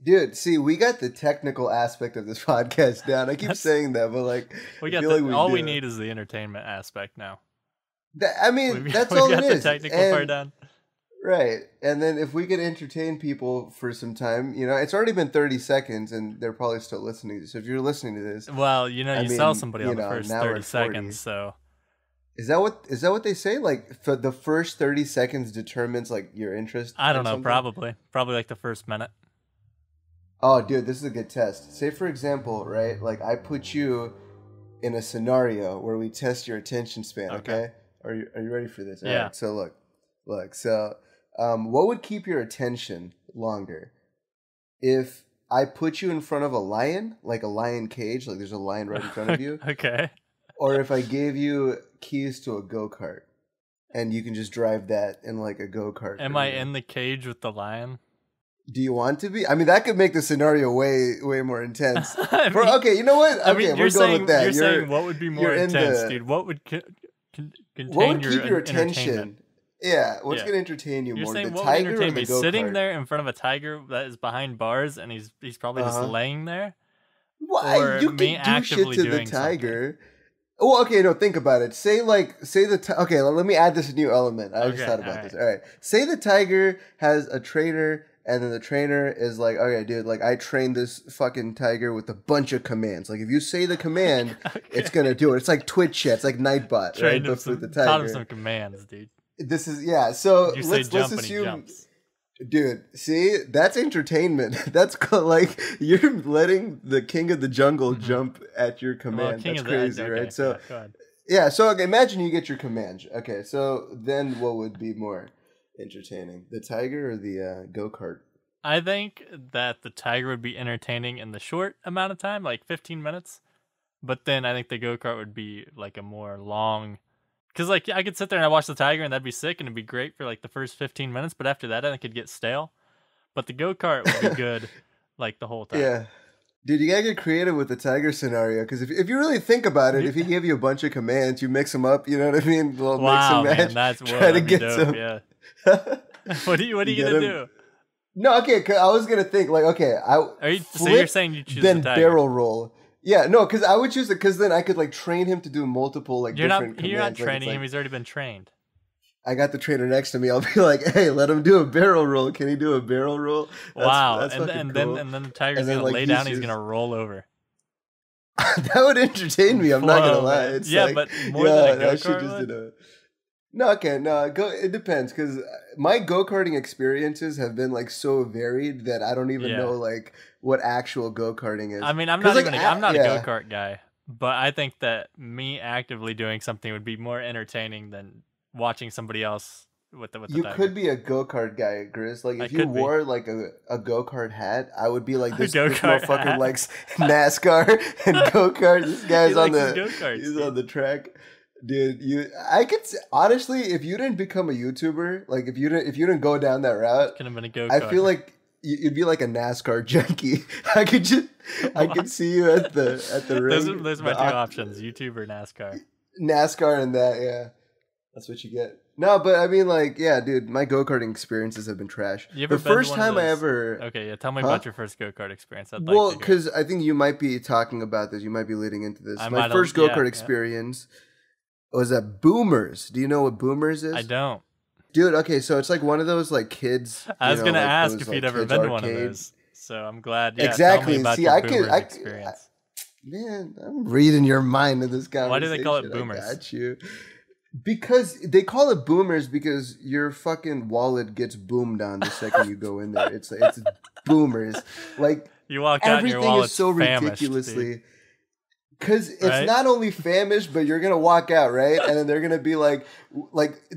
Dude, see, we got the technical aspect of this podcast down. I keep saying that, but like, we I got feel like we all do. we need is the entertainment aspect now. I mean, that's we've all got it the is. technical And, part down. right. And then if we could entertain people for some time, you know, it's already been 30 seconds and they're probably still listening. So if you're listening to this. Well, you know, you sell somebody on the first now 30 seconds, so. Is that what they say? Like, for the first 30 seconds determines, like, your interest? I don't know, something? probably. Probably like the first minute. Oh, dude, this is a good test. Say, for example, right, like, I put you in a scenario where we test your attention span, okay? Are you ready for this? Yeah. All right, so look. So, what would keep your attention longer? If I put you in front of a lion, like a lion cage, like there's a lion right in front of you. Okay. Or if I gave you keys to a go-kart and you can just drive that in like a go-kart. Am I in the cage with the lion? Do you want to be? I mean, that could make the scenario way more intense. I mean, okay, you know what? Okay, you're we're saying, going with that. You're saying what would be more intense, dude? What would contain what would keep your attention? Yeah, what's going to entertain you you're more, saying the what tiger would or entertain the me? go-kart? Sitting there in front of a tiger that is behind bars and he's probably just laying there? Why? Or You me can do shit actively to the doing tiger. Oh, okay, no, think about it. Okay, let me add this new element. I just thought about this. All right. Say the tiger has a trainer, and then the trainer is like, okay, dude, like, I trained this fucking tiger with a bunch of commands. Like, if you say the command, it's going to do it. It's like Twitch chat. It's like Nightbot, right? But for the tiger. Taught him some commands, dude. This is, yeah, so You say let's jump and he assume... jumps. Dude, see, that's entertainment. That's like you're letting the king of the jungle jump at your command. That's crazy, right? So, yeah. So okay, imagine you get your command. Okay, so then what would be more entertaining, the tiger or the go-kart? I think that the tiger would be entertaining in the short amount of time, like 15 minutes. But then I think the go-kart would be like a more long. Because, like, I could sit there and I watch the tiger and that'd be sick and it'd be great for, like, the first 15 minutes. But after that, I think it'd get stale. But the go-kart would be good, like, the whole time. Yeah. Dude, you gotta get creative with the tiger scenario. Because if you really think about it, if he gave you a bunch of commands, you mix them up, you know what I mean? Wow, mix and match. that'd be dope, yeah. What are you gonna do? No, okay, I was gonna think, like, okay, so you're saying you choose then the tiger. barrel roll. Yeah, no, because I would choose it because then I could like train him to do multiple like different commands. You're not training him; he's already been trained. I got the trainer next to me. I'll be like, "Hey, let him do a barrel roll. Can he do a barrel roll?" That's and then the tiger's gonna lay down. He's gonna roll over. That would entertain me. I'm not gonna lie. It's but more than a go-kart. No, okay, no. It depends because my go-karting experiences have been like so varied that I don't even know like what actual go-karting is. I mean, I'm not a go-kart guy, but I think that me actively doing something would be more entertaining than watching somebody else with the You tiger. could be a go-kart guy, Grizz. Like if you wore like a go-kart hat, I would be like this motherfucker hat. Likes NASCAR and go-kart. This guy's on the track. Dude, I could honestly, if you didn't become a YouTuber, like if you didn't go down that route, could have been a go-kart. I feel like you'd be like a NASCAR junkie. I could see you at the ring. Those are my two options: YouTube or NASCAR. NASCAR and that, yeah, that's what you get. No, but I mean, like, yeah, dude, my go-karting experiences have been trash. The first time I ever... Okay, yeah, tell me about your first go-kart experience. Well, because I think you might be talking about this. You might be leading into this. My first go-kart experience was at Boomers. Do you know what Boomers is? I don't. Dude, okay, so it's like one of those, like, kids... I was going to ask if you'd ever been to one of those. So I'm glad, exactly. Tell me about your Boomers experience. Man, I'm reading your mind in this conversation. Why do they call it Boomers? I got you. Because they call it boomers because your fucking wallet gets boomed on the second you go in there. It's boomers. Like you walk out and your wallet's is so famished, ridiculously. Because it's not only famished, but you're gonna walk out, right? And then they're gonna be like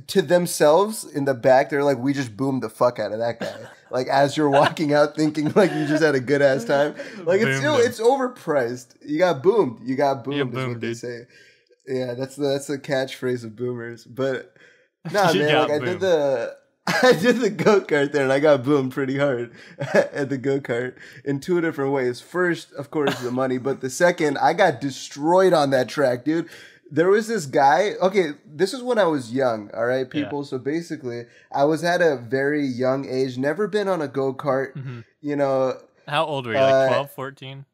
to themselves in the back, they're like, "We just boomed the fuck out of that guy." Like as you're walking out, thinking like you just had a good ass time. Like it's overpriced. You got boomed. You got boomed. Is what they say. Yeah, that's the catchphrase of Boomers. But nah, man, like I did the go-kart there and I got boomed pretty hard at the go-kart in two different ways. First, of course, the money, but the second, I got destroyed on that track, dude. There was this guy. Okay, this is when I was young, all right, people. Yeah. So basically, I was at a very young age, never been on a go-kart, you know. How old were you? Like 12, 14?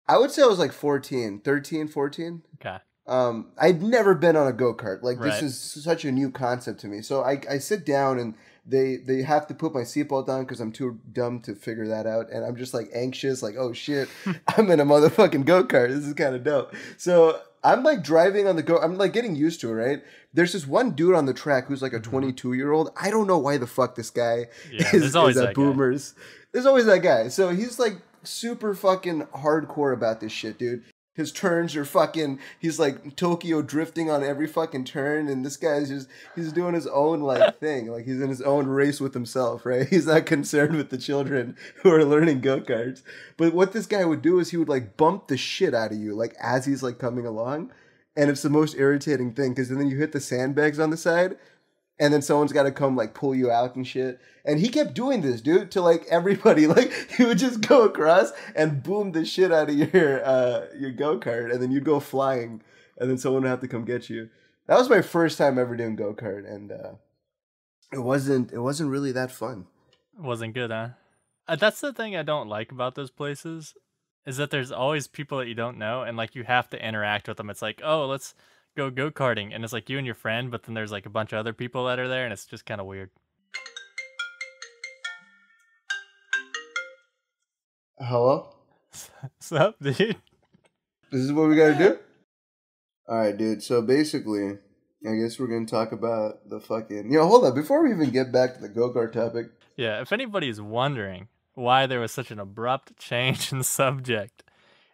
I would say I was like 14, 13, 14. Okay. I'd never been on a go-kart. Like, this Right. is such a new concept to me. So I sit down and they have to put my seatbelt on because I'm too dumb to figure that out. And I'm just like anxious, like, oh shit, I'm in a motherfucking go-kart. This is kind of dope. So I'm like driving on the I'm like getting used to it, right? There's this one dude on the track who's like a 22-year-old. I don't know why the fuck this guy is at Boomers. There's always that guy. So he's like super fucking hardcore about this shit, dude. His turns are fucking, he's like Tokyo drifting on every fucking turn, and this guy's just, he's doing his own like thing. Like, he's in his own race with himself, right? He's not concerned with the children who are learning go-karts. But what this guy would do is he would like bump the shit out of you, like as he's like coming along. And it's the most irritating thing, because then you hit the sandbags on the side, and then someone's got to come like pull you out and shit. And he kept doing this, dude, to like everybody. Like, he would just go across and boom the shit out of your go-kart, and then you'd go flying, and then someone would have to come get you. That was my first time ever doing go-kart, and it wasn't really that fun. It wasn't good, huh? That's the thing I don't like about those places, is that there's always people that you don't know, and like you have to interact with them. It's like, oh, let's go-karting, and it's like you and your friend, but then there's like a bunch of other people that are there, and it's just kind of weird. Hello? What's up, dude? This is what we gotta do? Alright, dude. So basically, I guess we're gonna talk about the fucking... hold up. Before we even get back to the go-kart topic... Yeah, if anybody's wondering why there was such an abrupt change in subject,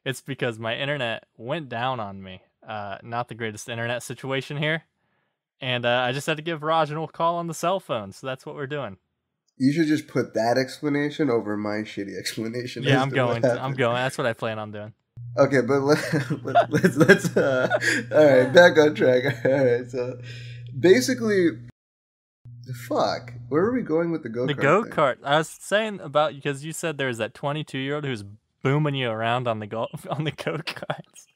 it's because my internet went down on me. Not the greatest internet situation here. And I just had to give Raj a call on the cell phone, so that's what we're doing. You should just put that explanation over my shitty explanation. Yeah, I'm going. That's what I plan on doing. Okay, but let's all right, back on track. All right, so basically, fuck, where are we going with the go-kart? The go-kart. I was saying about, because you said there's that 22-year-old who's booming you around on the go-karts.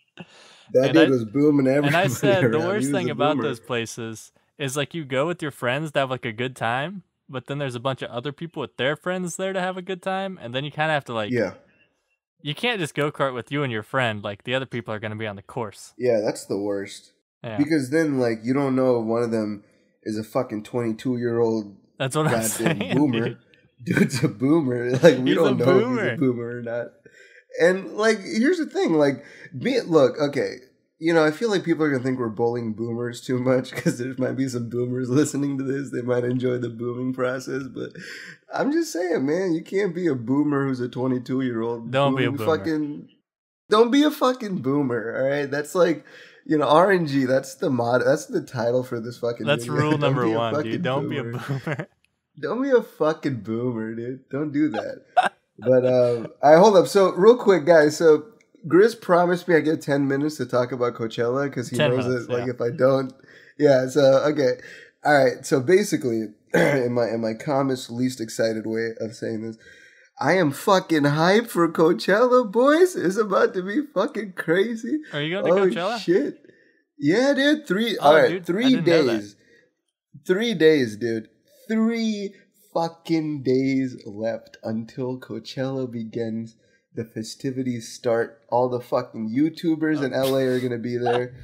That dude was booming everybody. And I said around. The worst thing about those places is like you go with your friends to have like a good time, but then there's a bunch of other people with their friends there to have a good time, and then you kind of have to like, you can't just go-kart with you and your friend. Like, the other people are going to be on the course. Yeah, that's the worst. Yeah. Because then like you don't know if one of them is a fucking 22-year-old. That's what I'm saying, boomer. Dude's a boomer. Like, we don't know if he's a boomer or not. And like, here's the thing. Like, look, okay. I feel like people are going to think we're bullying boomers too much because there might be some boomers listening to this. They might enjoy the booming process. But I'm just saying, man, you can't be a boomer who's a 22-year-old. Don't be a boomer. Don't be a fucking boomer, all right? That's like, RNG, that's the that's the title for this fucking That's video. Rule number one, dude. Don't be a boomer. Don't be a fucking boomer, dude. Don't do that. But, all right, hold up. So, real quick, guys. So, Grizz promised me I get 10 minutes to talk about Coachella because he knows that, like, if I don't... Yeah, so, okay. All right, so basically, in my calmest, least excited way of saying this, I am fucking hyped for Coachella, boys. It's about to be fucking crazy. Are you going to Coachella? Oh, shit. Yeah, dude. 3 days. 3 days, dude. 3 fucking days left until Coachella begins. The festivities start. All the fucking YouTubers in LA are going to be there.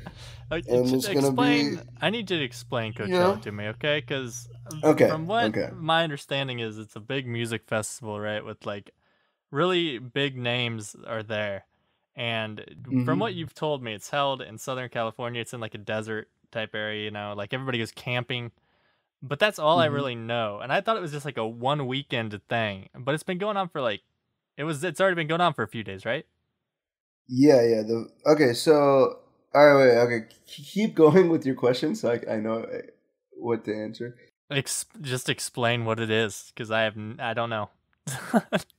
And it's going to be... I need you to explain Coachella to me, okay? Because from what my understanding is, it's a big music festival, right? With like really big names are there. And from what you've told me, it's held in Southern California. It's in like a desert type area, like everybody goes camping. But that's all I really know. And I thought it was just like a one weekend thing. But it's been going on for like... It's already been going on for a few days, right? Yeah. Okay, so... All right, wait, okay. Keep going with your question so I know what to answer. Just explain what it is, because I don't know.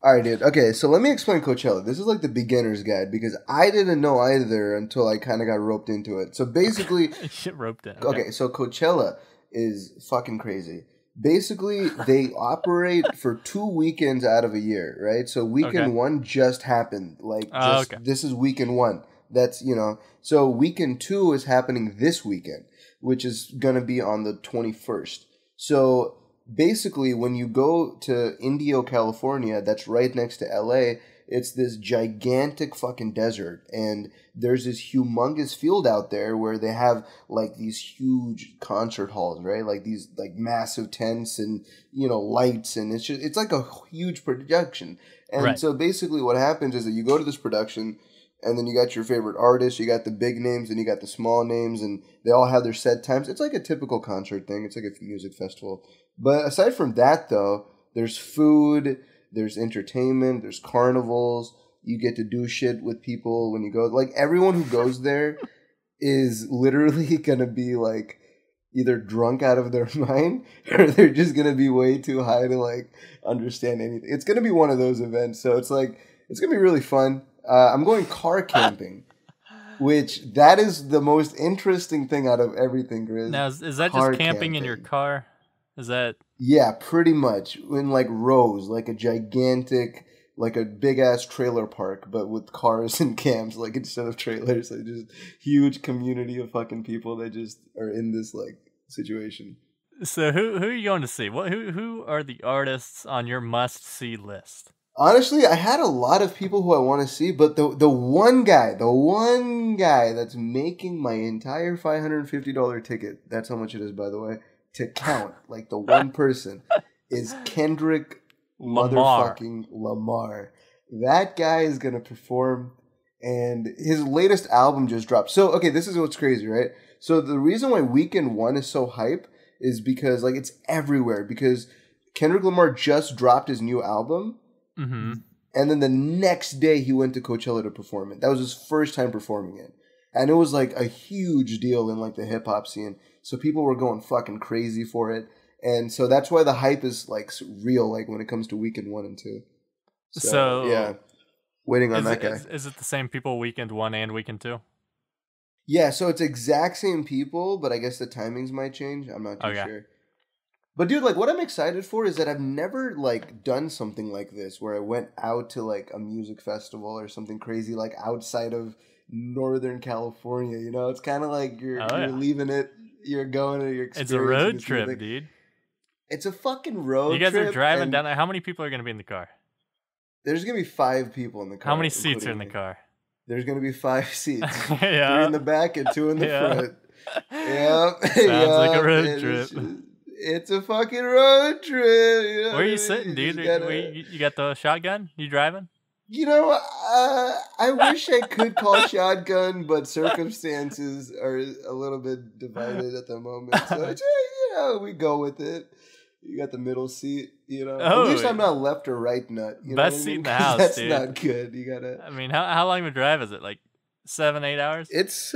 All right, dude. Okay, so let me explain Coachella. This is like the beginner's guide, because I didn't know either until I kind of got roped into it. So basically... Shit roped in. Okay, so Coachella is fucking crazy. Basically, they operate for 2 weekends out of a year, right? So weekend one just happened. This is weekend one. That's, so weekend 2 is happening this weekend, which is going to be on the 21st. So basically, when you go to Indio, California, that's right next to LA, It's this gigantic fucking desert, and there's this humongous field out there where they have like these huge concert halls, right? Like these like massive tents and lights, and it's like a huge production. And so basically, what happens is that you go to this production, and then you got your favorite artists, you got the big names, and you got the small names, and they all have their set times. It's like a typical concert thing. It's like a music festival. But aside from that, though, there's food. There's entertainment, there's carnivals, you get to do shit with people when you go. Like, everyone who goes there is literally going to be, like, either drunk out of their mind or they're just going to be way too high to, like, understand anything. It's going to be one of those events, so it's, like, it's going to be really fun. I'm going car camping, which that is the most interesting thing out of everything, Grizz. Now, is that just camping in your car? Is that... Yeah, pretty much. In like rows, like a gigantic, like a big ass trailer park, but with cars and camps, like instead of trailers, like just huge community of fucking people that just are in this like situation. So who are you going to see? Who are the artists on your must see list? Honestly, I had a lot of people who I want to see, but the one guy that's making my entire $550 ticket, that's how much it is, by the way, to count, like the one person, is Kendrick motherfucking Lamar. That guy is going to perform, and his latest album just dropped. So, okay, this is what's crazy, right? So the reason why Weekend 1 is so hype is because, like, it's everywhere, because Kendrick Lamar just dropped his new album, and then the next day he went to Coachella to perform it. That was his first time performing it. And it was, like, a huge deal in, like, the hip-hop scene. So people were going fucking crazy for it. And so that's why the hype is, like, real, like, when it comes to Weekend 1 and 2. So yeah. Waiting on that guy. Is it the same people Weekend 1 and Weekend 2? Yeah, so it's exact same people, but I guess the timings might change. I'm not too sure. But, dude, like, what I'm excited for is that I've never, like, done something like this where I went out to, like, a music festival or something crazy, like, outside of Northern California, It's kind of like you're leaving it, you're going to your experience. It's a road trip, dude. It's a fucking road trip. You guys are driving down there. How many people are going to be in the car? There's going to be 5 people in the car. How many seats are in the car? There's going to be 5 seats. 3 in the back and 2 in the front. Sounds like a road trip. It's a fucking road trip. Where are you sitting, dude? You got the shotgun? You driving? I wish I could call shotgun, but circumstances are a little bit divided at the moment. So, we go with it. You got the middle seat, At least I'm not left or right nut. Best seat in the house, that's dude. That's not good. You gotta... I mean, how long of a drive is it? Like 7-8 hours? It's,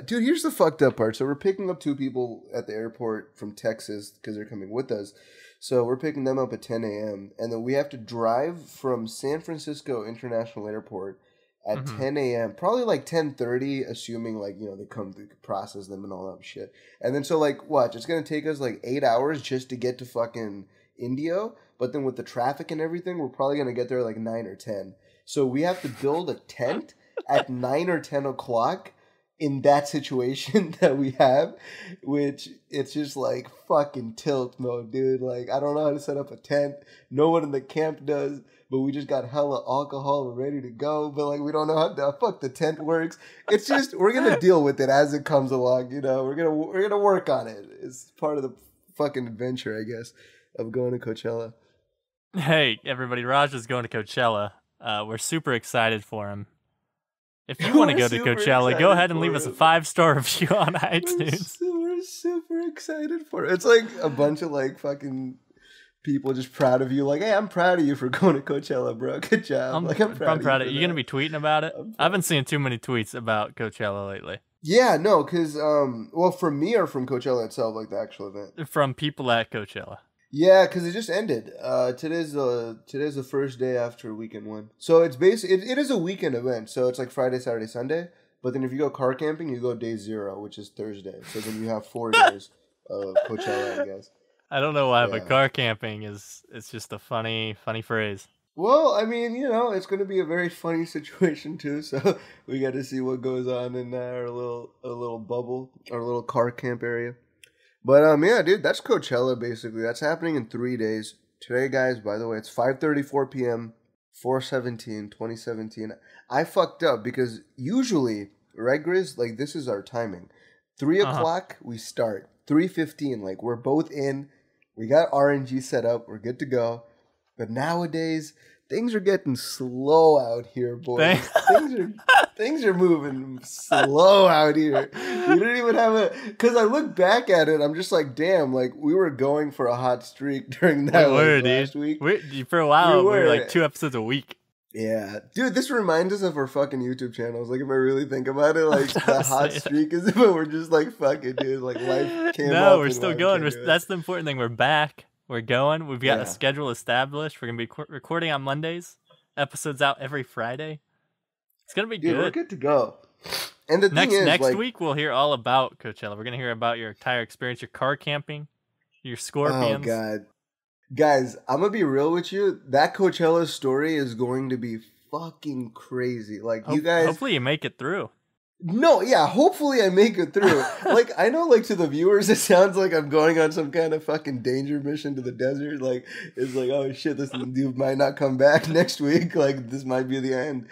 dude, here's the fucked up part. So we're picking up 2 people at the airport from Texas because they're coming with us. So we're picking them up at 10 a.m. And then we have to drive from San Francisco International Airport at 10 a.m. Probably like 10:30, assuming like, they come to process them and all that shit. And then so like, watch, it's going to take us like 8 hours just to get to fucking Indio. But then with the traffic and everything, we're probably going to get there like 9 or 10. So we have to build a tent at 9 or 10 o'clock in that situation that we have, which it's just like fucking tilt mode, dude. Like, I don't know how to set up a tent. No one in the camp does, but we just got hella alcohol. We're ready to go, but like, we don't know how the fuck the tent works. It's just, we're going to deal with it as it comes along. We're going to work on it. It's part of the fucking adventure, I guess, of going to Coachella. Hey, everybody, Raj is going to Coachella. We're super excited for him. If you want to go to Coachella, go ahead and leave us a 5-star review on iTunes. We're super excited for it. It's like a bunch of like fucking people just proud of you. Like, hey, I'm proud of you for going to Coachella, bro. Good job. I'm proud of you. You going to be tweeting about it? I've been seeing too many tweets about Coachella lately. Yeah, no, because, well, from me or from Coachella itself, like the actual event? From people at Coachella. Yeah, because it just ended. Today's the first day after Weekend 1. So it's it is a weekend event. So it's like Friday, Saturday, Sunday. But then if you go car camping, you go day 0, which is Thursday. So then you have 4 days of Coachella, I guess. I don't know why, but car camping it's just a funny phrase. Well, I mean, it's going to be a very funny situation too. So we got to see what goes on in our little bubble, our little car camp area. But, yeah, dude, that's Coachella, basically. That's happening in 3 days. Today, guys, by the way, it's 5:34 p.m. 4/17, 2017. I fucked up because usually, right, Grizz? Like, this is our timing. 3 o'clock, we start. 3:15, like, we're both in. We got RNG set up. We're good to go. But nowadays, things are getting slow out here, boys. Things are moving slow out here. We didn't even have a... Because I look back at it, I'm just like, damn, like, we were going for a hot streak during that last week. For a while, we were like 2 episodes a week. Yeah. Dude, this reminds us of our fucking YouTube channels. Like, if I really think about it, like, the hot streak is... But we're just like, fuck it, dude. Like, life came up. No, we're still going. That's the important thing. We're back. We're going. We've got a schedule established. We're going to be recording on Mondays. Episodes out every Friday. It's going to be good. We're good to go. And the thing is, next week, we'll hear all about Coachella. We're going to hear about your entire experience, your car camping, your scorpions. Oh, God. Guys, I'm going to be real with you. That Coachella story is going to be fucking crazy. Like, you guys... Hopefully you make it through. No, yeah, hopefully I make it through. Like, I know, like, to the viewers, it sounds like I'm going on some kind of fucking danger mission to the desert. Like, it's like, oh, shit, this dude might not come back next week. Like, this might be the end.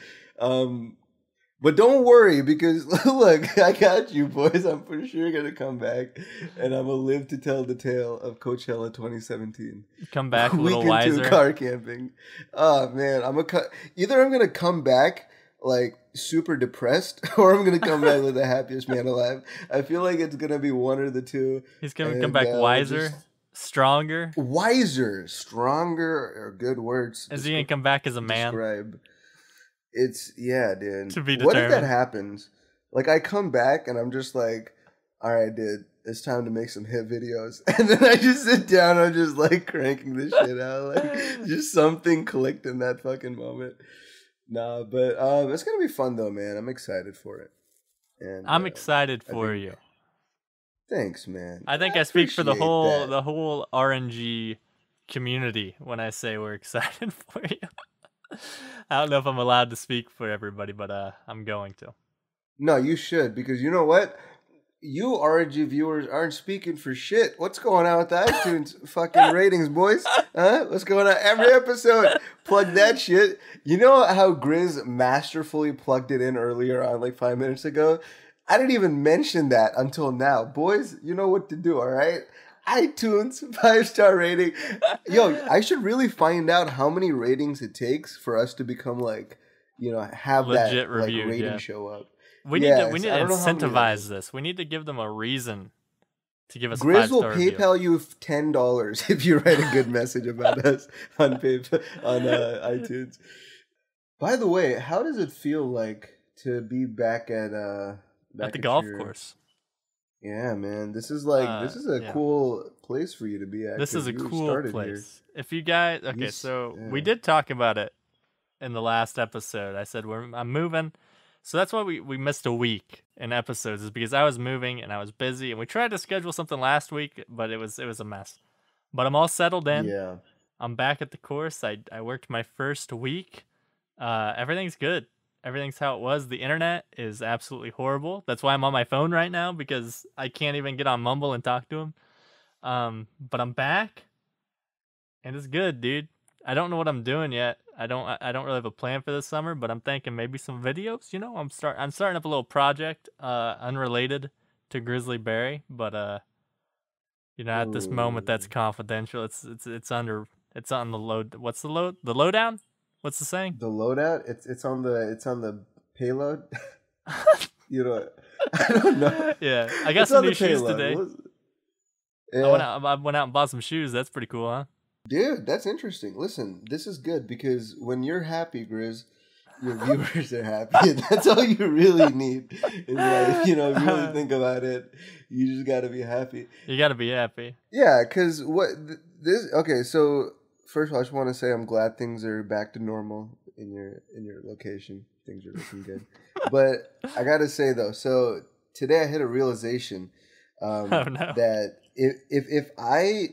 But don't worry, because, look, I got you, boys. I'm for sure going to come back, and I'm going to live to tell the tale of Coachella 2017. Come back a little wiser. Week into car camping. Oh, man. Either I'm going to come back, like, super depressed, or I'm going to come back with the happiest man alive. I feel like it's going to be one or the two. He's going to come back wiser, stronger. Wiser, stronger are good words. Is he going to come back as a man? Describe. It's, yeah, dude. To be determined. What if that happens? Like, I come back and I'm just like, all right, dude, it's time to make some hit videos. And then I just sit down and I'm just like cranking this shit out. Like, just something clicked in that fucking moment. Nah, but it's going to be fun though, man. I'm excited for it. And I'm excited for you. Thanks, man. I think I speak for the whole RNG community when I say we're excited for you. I don't know if I'm allowed to speak for everybody, but I'm going to. No, you should, because you know what? You RNG viewers aren't speaking for shit. What's going on with the iTunes fucking ratings, boys? Huh? What's going on? Every episode, plug that shit. You know how Grizz masterfully plugged it in earlier on, like 5 minutes ago? I didn't even mention that until now. Boys, you know what to do, all right? iTunes 5-star rating. Yo, I should really find out how many ratings it takes for us to become like, you know, have legit that review, like rating show up. We need to incentivize this. We need to give them a reason to give us a 5-star review. Grizz will PayPal you $10 if you write a good message about us on iTunes. By the way, how does it feel like to be back at the golf course? Yeah, man. This is a cool place for you to be at. This is a cool place. Here. If you guys... Okay, we did talk about it in the last episode. I said, I'm moving. So that's why we missed a week in episodes, is because I was moving and I was busy. And we tried to schedule something last week, but it was a mess. But I'm all settled in. Yeah. I'm back at the course. I worked my first week. Everything's good. Everything's how it was. The internet is absolutely horrible. That's why I'm on my phone right now, because I can't even get on Mumble and talk to him. But I'm back, and it's good, dude. I don't know what I'm doing yet. I don't really have a plan for this summer, but I'm thinking maybe some videos. You know, I'm starting up a little project, unrelated to Grizzly Berry, but you know, at this moment that's confidential. It's on the load. What's the load? The lowdown? What's the saying? The loadout? It's on the payload. You know, I don't know. Yeah, I got some new shoes today. Yeah. I went out and bought some shoes. That's pretty cool, huh? Dude, that's interesting. Listen, this is good, because when you're happy, Grizz, your viewers are happy. That's all you really need. Is like, you know, if you really think about it, you just got to be happy. You got to be happy. Yeah, because okay, so first of all, I just want to say I'm glad things are back to normal in your location. Things are looking good. But I got to say, though, so today I hit a realization that if I...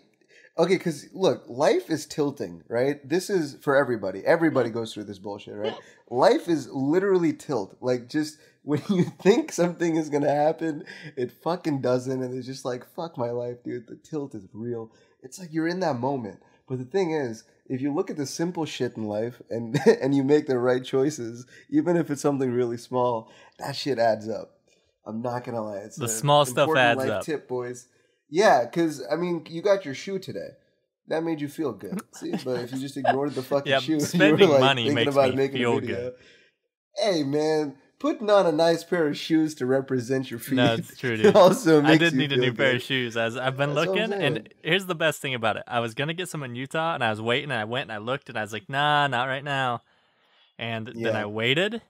Okay, because look, life is tilting, right? This is for everybody. Everybody goes through this bullshit, right? Life is literally tilt. Like, just when you think something is going to happen, it fucking doesn't. And it's just like, fuck my life, dude. The tilt is real. It's like you're in that moment. But the thing is if you look at the simple shit in life and and you make the right choices, even if it's something really small, that shit adds up. I'm not gonna lie. It's The small stuff important adds life up. tip, boys. Yeah, because I mean, you got your shoe today. That made you feel good. See, but if you just ignored the fucking Yeah, shoe, you were spending like money thinking makes about me making a feel video. good. Hey, man, putting on a nice pair of shoes to represent your feet No, it's true, dude. also makes I did you need a feel new pair good. of shoes as I've been That's what I'm looking, and saying. here's the best thing about it. I was gonna get some in Utah, and I was waiting, and I went and I looked, and I was like, nah, not right now. And then I Yeah. waited,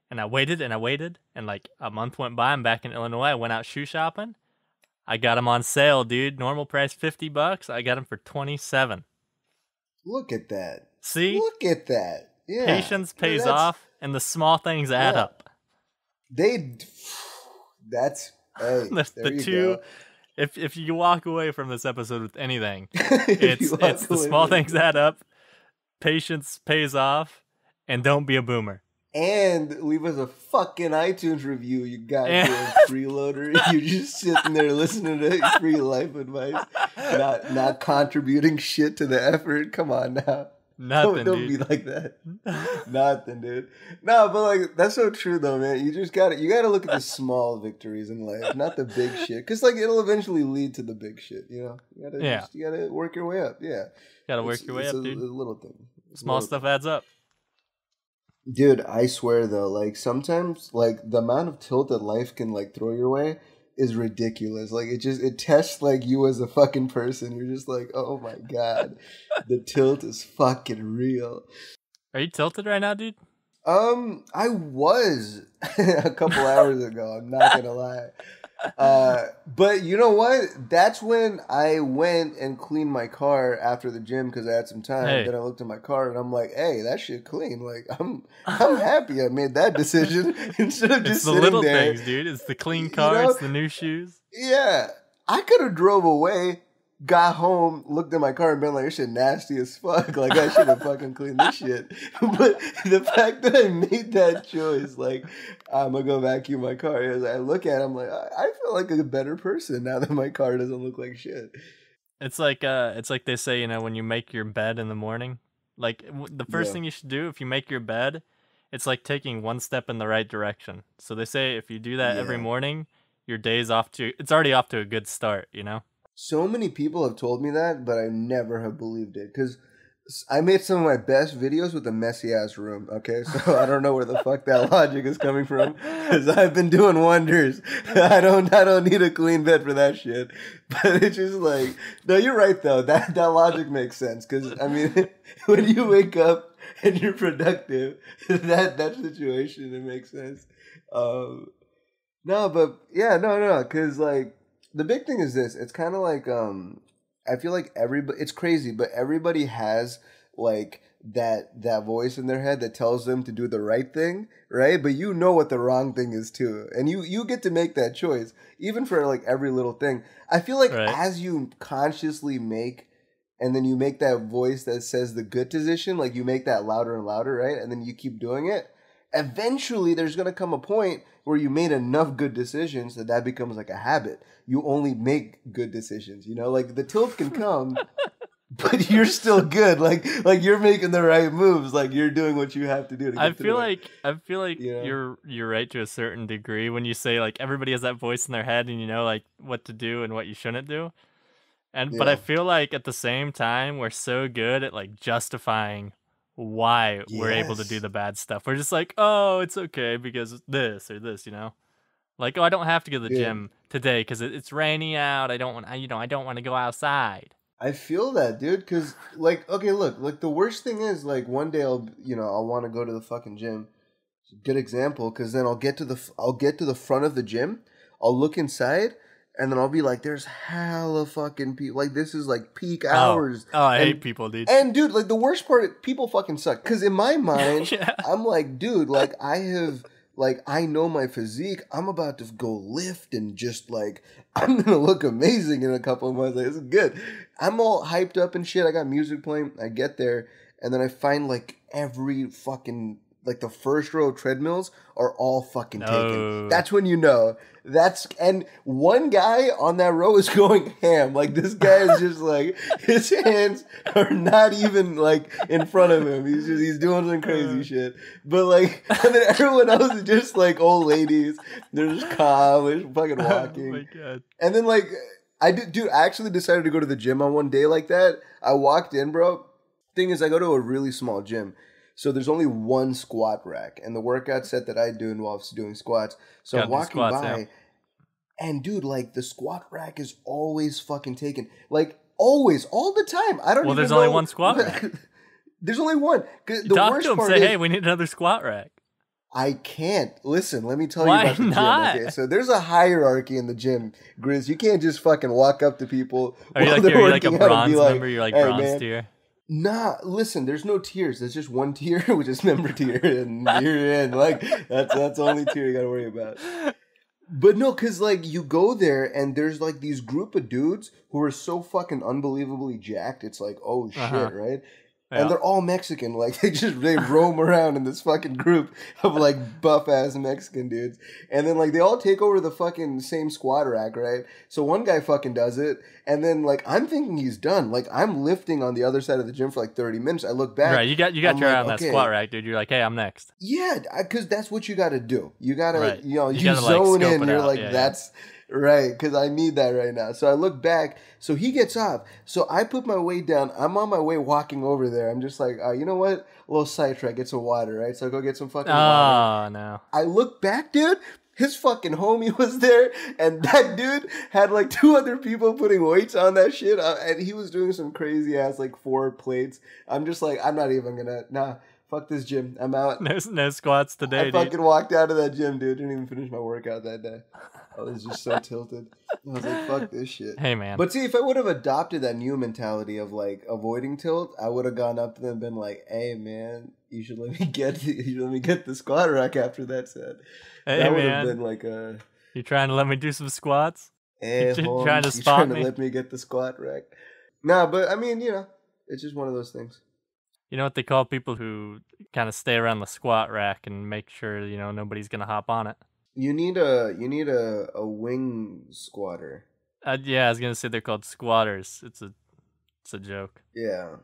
and I waited, and I waited, and like a month went by. I'm back in Illinois. I went out shoe shopping. I got them on sale, dude. Normal price $50. I got them for 27. Look at that. See, Look at that. Yeah. patience Yeah, pays that's- off, and the small things add Yeah. up. That's, hey, The there you two. go. If you walk away from this episode with anything, If you walk it's the away small with it. things add up, patience pays off, and don't be a boomer. And leave us a fucking iTunes review, you goddamn freeloader. You're just sitting there listening to free life advice, not contributing shit to the effort. Come on now. Nothing, Don't be dude. like that. Nothing, dude. No, but like that's so true though, man. You gotta look at the small victories in life, not the big shit. Cause like it'll eventually lead to the big shit, you know? You gotta work your way up. Yeah. Gotta work your way up, dude. It's a little thing. Small stuff adds up. Dude, I swear though, like sometimes like the amount of tilt that life can like throw your way is ridiculous. Like it tests like you as a fucking person. You're just like, oh my god, the tilt is fucking real. Are you tilted right now, dude? I was a couple hours ago. I'm not gonna lie. But you know what? That's when I went and cleaned my car after the gym because I had some time. Hey. Then I looked at my car and I'm like, "Hey, that shit clean." Like I'm happy I made that decision instead of just It's the sitting little there. things, dude. It's the clean car. know? It's the new shoes. Yeah, I could have drove away, got home, looked at my car, and been like, "This shit nasty as fuck." Like I should have fucking cleaned this shit. But the fact that I made that choice, like I'm gonna go vacuum my car. As I look at it, I'm like, I feel like a better person now that my car doesn't look like shit. It's like they say, you know, when you make your bed in the morning, like the first Yeah. thing you should do if you make your bed, it's like taking one step in the right direction. So they say if you do that every Yeah. morning, your day's it's already off to a good start, you know? So many people have told me that, but I never have believed it because I made some of my best videos with a messy ass room. Okay, so I don't know where the fuck that logic is coming from because I've been doing wonders. I don't need a clean bed for that shit. But it's just like, no, you're right though. That logic makes sense because I mean, when you wake up and you're productive, that situation it makes sense. No, but yeah, no, because like. The big thing is this. It's kind of like I feel like everybody. It's crazy, but everybody has like that voice in their head that tells them to do the right thing, right? But you know what the wrong thing is too, and you get to make that choice, even for like every little thing. I feel like Right. as you consciously make, and then you make that voice that says the good decision, like you make that louder and louder, right? And then you keep doing it. Eventually, there's gonna come a point where you made enough good decisions that becomes like a habit. You only make good decisions, you know. Like the tilt can come, but you're still good. Like you're making the right moves. Like you're doing what you have to do. I feel like You know? you're right to a certain degree when you say like everybody has that voice in their head and you know like what to do and what you shouldn't do. But I Yeah. feel like at the same time we're so good at like justifying why we're able to do Yes. the bad stuff. We're just like, "Oh, it's okay because this or this," you know? Like, "Oh, I don't have to go to the Yeah. gym today cuz it's rainy out. I don't want I don't want to go outside." I feel that, dude. Because like, okay, look, like the worst thing is like one day I'll want to go to the fucking gym. It's a good example because then I'll get to the front of the gym. I'll look inside. And then I'll be like, there's hella fucking people. Like, this is like peak hours. Oh, I And- hate people, dude. And dude, like the worst part, people fucking suck. Because in my mind, Yeah. I'm like, dude, like I know my physique. I'm about to go lift and just like, I'm gonna look amazing in a couple of months. Like, this is good. I'm all hyped up and shit. I got music playing. I get there, and then I find like every fucking like the first row of treadmills are all fucking taken. No. That's when you know. And one guy on that row is going ham. Like this guy is just like, his hands are not even like in front of him. He's doing some crazy shit. But like, and then everyone else is just like old ladies. They're just calm. They're just fucking walking. Oh my God. And then like, I actually decided to go to the gym on one day like that. I walked in, bro. Thing is, I go to a really small gym. So there's only one squat rack, and the workout set that I do involves doing squats. So I'm walking by, and dude, like the squat rack is always fucking taken. Like always, all the time. I don't. Well, there's only one squat rack. There's only one. The Talk to him. Say, hey, we need another squat rack. I can't. Listen, let me tell you Why about the not? gym. Okay, so there's a hierarchy in the gym, Grizz. You can't just fucking walk up to people. Are you like a bronze member? You're like, hey, bronze tier. Nah, listen, there's no tiers. There's just one tier, which is member tier, and you're in. Like, that's the only tier you gotta worry about. But no, because, like, you go there, and there's, like, these group of dudes who are so fucking unbelievably jacked. It's like, oh, shit, right? Yeah. And they're all Mexican. Like, they roam around in this fucking group of, like, buff-ass Mexican dudes. And then, like, they all take over the fucking same squat rack, right? So one guy fucking does it. And then, like, I'm thinking he's done. Like, I'm lifting on the other side of the gym for, like, 30 minutes. I look back. Right, you got your eye on that squat rack, dude. You're like, hey, I'm next. Yeah, because that's what you got to do. You got to, you zone in. You're like, that's... Right, because I need that right now. So I look back. So he gets off. So I put my weight down. I'm on my way walking over there. I'm just like, you know what? A little sidetrack. Get some water, right? So I go get some fucking water. Oh, no. I look back, dude. His fucking homie was there. And that dude had like 2 other people putting weights on that shit. And he was doing some crazy ass like 4 plates. I'm just like, I'm not even going to, fuck this gym. I'm out. No squats today, I fucking walked out of that gym, dude. Didn't even finish my workout that day. I was just so tilted. I was like, fuck this shit. Hey, man. But see, if I would have adopted that new mentality of, like, avoiding tilt, I would have gone up to them and been like, hey, man, you should let me get the squat rack after that set. Hey, that would man. have been like a... You trying to let me do some squats? Hey, you trying to let me get the squat rack? Nah, but, I mean, it's just one of those things. You know what they call people who kind of stay around the squat rack and make sure, nobody's going to hop on it? You need a wing squatter. Yeah, I was gonna say they're called squatters. It's a joke. Yeah,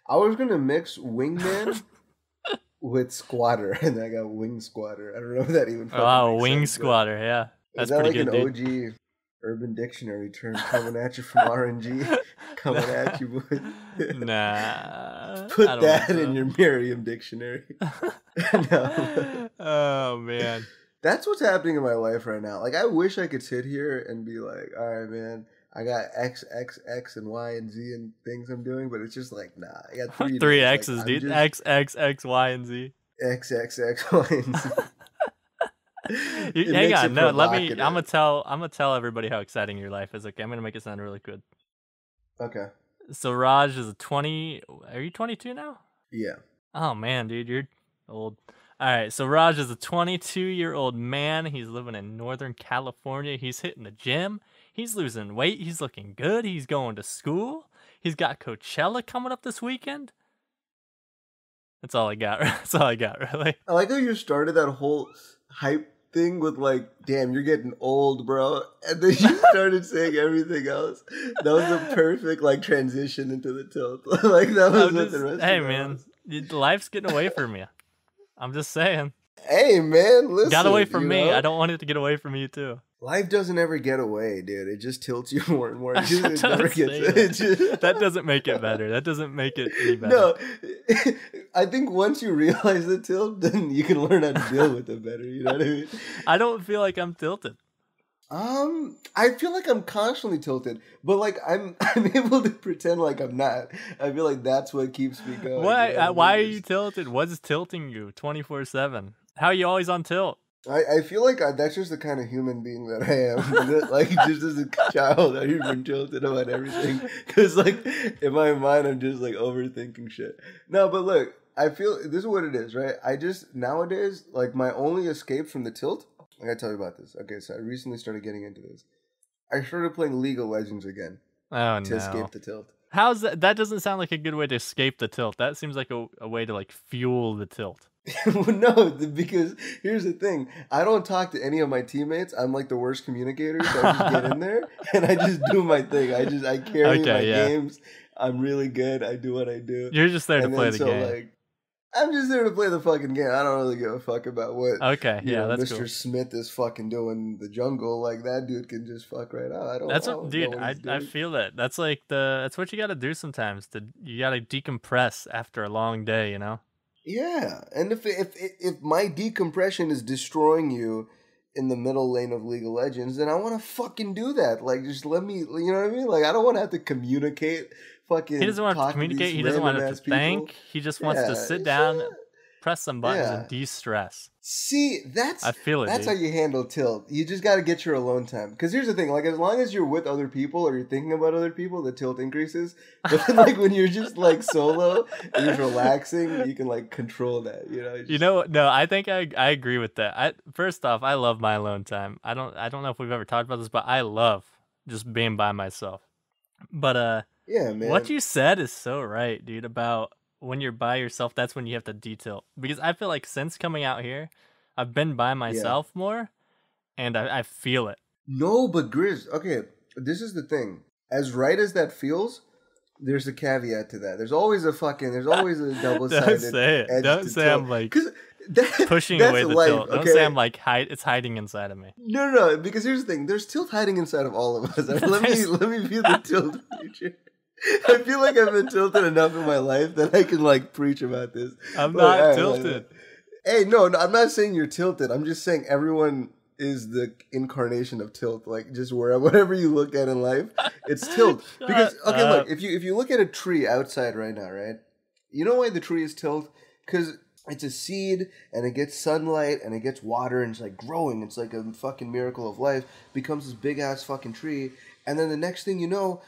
I was gonna mix wingman with squatter, and I got wing squatter. I don't know if that even. Wing sense, squatter. Yeah, that's that pretty like good. An dude. OG Urban Dictionary term coming at you from RNG, coming at you. Nah, put that in your Merriam dictionary. No. Oh man. That's what's happening in my life right now. Like, I wish I could sit here and be like, all right, man, I got X, X, X, and Y, and Z and things I'm doing, but it's just like, nah, I got 3 3 X's, like, dude. X, X, X, Y, and Z. X, X, X, Y, and Z. Hang on, no, I'm gonna tell everybody how exciting your life is. Okay, I'm gonna make it sound really good. Okay. So Raj is are you 22 now? Yeah. Oh man, dude, you're old. All right, so Raj is a 22-year-old man. He's living in Northern California. He's hitting the gym. He's losing weight. He's looking good. He's going to school. He's got Coachella coming up this weekend. That's all I got. That's all I got, really. I like how you started that whole hype thing with like, damn, you're getting old, bro. And then you started saying everything else. That was a perfect like transition into the tilt. Like that was what the rest of it was. Hey, man, life's getting away from you. I'm just saying. Hey, man, listen. Got away from me. I don't want it to get away from you, too. Life doesn't ever get away, dude. It just tilts you more and more. It never gets. That doesn't make it better. That doesn't make it any better. No, I think once you realize the tilt, then you can learn how to deal with it better. You know what I mean? I don't feel like I'm tilted. I feel like I'm constantly tilted, but like I'm able to pretend like I'm not. I feel like that's what keeps me going. Why are you tilted? What's tilting you 24/7? How are you always on tilt? I feel like that's just the kind of human being that I am. Like just as a child, I've been tilted about everything because like in my mind I'm just like overthinking shit. No, but look, I feel this is what it is, right? I just nowadays like my only escape from the tilt. I gotta tell you about this. Okay, so I recently started getting into this. I started playing League of Legends again. Oh, to escape the tilt. How's that? That doesn't sound like a good way to escape the tilt. That seems like a way to like fuel the tilt. No, because here's the thing. I don't talk to any of my teammates. I'm like the worst communicator, so I just get in there and I just do my thing. I carry my games. I'm really good. I do what I do. You're just there to play the game. Like, I'm just there to play the fucking game. I don't really give a fuck about what that's Mr. cool. Smith is fucking doing in the jungle. Like, that dude can just fuck right out. I feel that. That's like that's what you gotta do sometimes. You gotta decompress after a long day, you know? Yeah. And if my decompression is destroying you in the middle lane of League of Legends, then I wanna fucking do that. Like, just let me, you know what I mean? Like, I don't wanna have to communicate. Fucking he doesn't want to communicate. He doesn't want to think. He just wants to sit down, press some buttons, and de-stress. See, I feel it. That's how you handle tilt. You just got to get your alone time. Because here's the thing: like, as long as you're with other people or you're thinking about other people, the tilt increases. But then, like, when you're just like solo and you're relaxing, you can like control that. You know. No, I think I agree with that. First off, I love my alone time. I don't know if we've ever talked about this, but I love just being by myself. But yeah, man. What you said is so right, dude, about when you're by yourself, that's when you have to detail. Because I feel like since coming out here, I've been by myself more, and I feel it. No, but Grizz, okay, this is the thing. As right as that feels, there's a caveat to that. There's always a double-sided edge. Don't say tilt. I'm like That, pushing away the life, tilt. Don't say I'm like it's hiding inside of me. No, because here's the thing. There's tilt hiding inside of all of us. Let me be the tilt future. I feel like I've been tilted enough in my life that I can like preach about this. I'm not tilted. Hey, no, I'm not saying you're tilted. I'm just saying everyone is the incarnation of tilt. Like, just whatever you look at in life, it's tilt. Because look, if you look at a tree outside right now, right? You know why the tree is tilt? Because it's a seed and it gets sunlight and it gets water and it's like growing. It's like a fucking miracle of life. Becomes this big ass fucking tree, and then the next thing you know,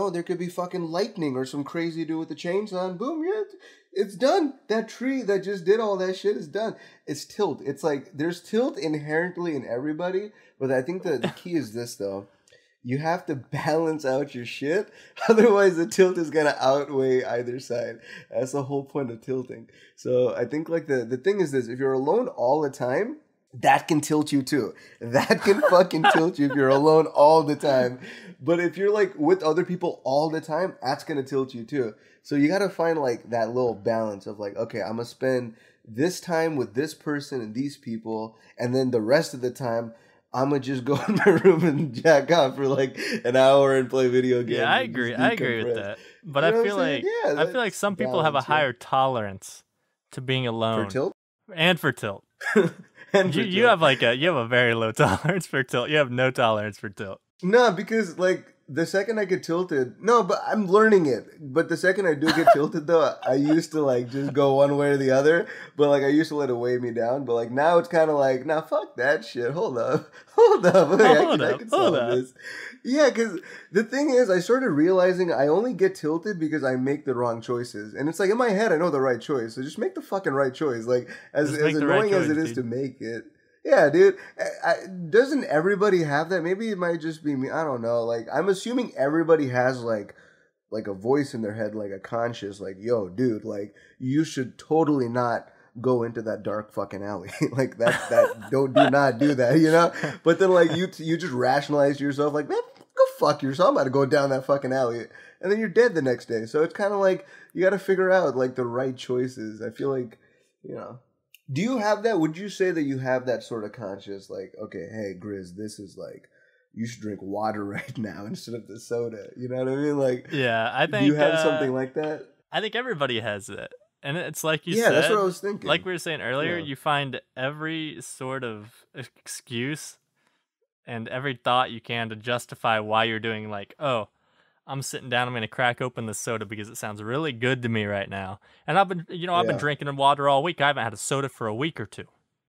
there could be fucking lightning or some crazy dude with a chainsaw and boom, yeah, it's done. That tree that just did all that shit is done. It's tilt. It's like, there's tilt inherently in everybody, but I think the key is this, though. You have to balance out your shit, otherwise the tilt is going to outweigh either side. That's the whole point of tilting. So I think, like, the thing is this. If you're alone all the time, that can tilt you too. That can fucking tilt you if you're alone all the time. But if you're like with other people all the time, that's going to tilt you too. So you got to find like that little balance of like, okay, I'm going to spend this time with this person and these people. And then the rest of the time, I'm going to just go in my room and jack off for like an hour and play video games. Yeah, I agree. I agree with that. But I feel like some people have a higher tolerance to being alone. For tilt? And for tilt. You have a very low tolerance for tilt. You have no tolerance for tilt. No, because like the second I get tilted, no, but I'm learning it. But the second I do get tilted, though, I used to like just go one way or the other. But like I used to let it weigh me down. But like now it's kind of like, nah, fuck that shit. Hold up. I can solve this. Yeah, because the thing is, I started realizing I only get tilted because I make the wrong choices. And it's like in my head, I know the right choice. So just make the fucking right choice. Like as annoying as it is to make it. Yeah, dude. Doesn't everybody have that? Maybe it might just be me. I don't know. Like, I'm assuming everybody has like a voice in their head, like a conscious, like, yo, dude, like, you should totally not go into that dark fucking alley. Like, do not do that, you know? But then, like, you just rationalize to yourself, like, man, go fuck yourself. I'm about to go down that fucking alley. And then you're dead the next day. So it's kind of like, you got to figure out, like, the right choices. I feel like, you know. Do you have that? Would you say that you have that sort of conscious, like, okay, hey, Grizz, this is like, you should drink water right now instead of the soda. You know what I mean? Like, yeah, I think. Do you have something like that? I think everybody has it. And it's like you said. Yeah, that's what I was thinking. Like we were saying earlier, you find every sort of excuse and every thought you can to justify why you're doing, like, oh, I'm sitting down, I'm going to crack open the soda because it sounds really good to me right now. And I've been drinking water all week. I haven't had a soda for a week or two.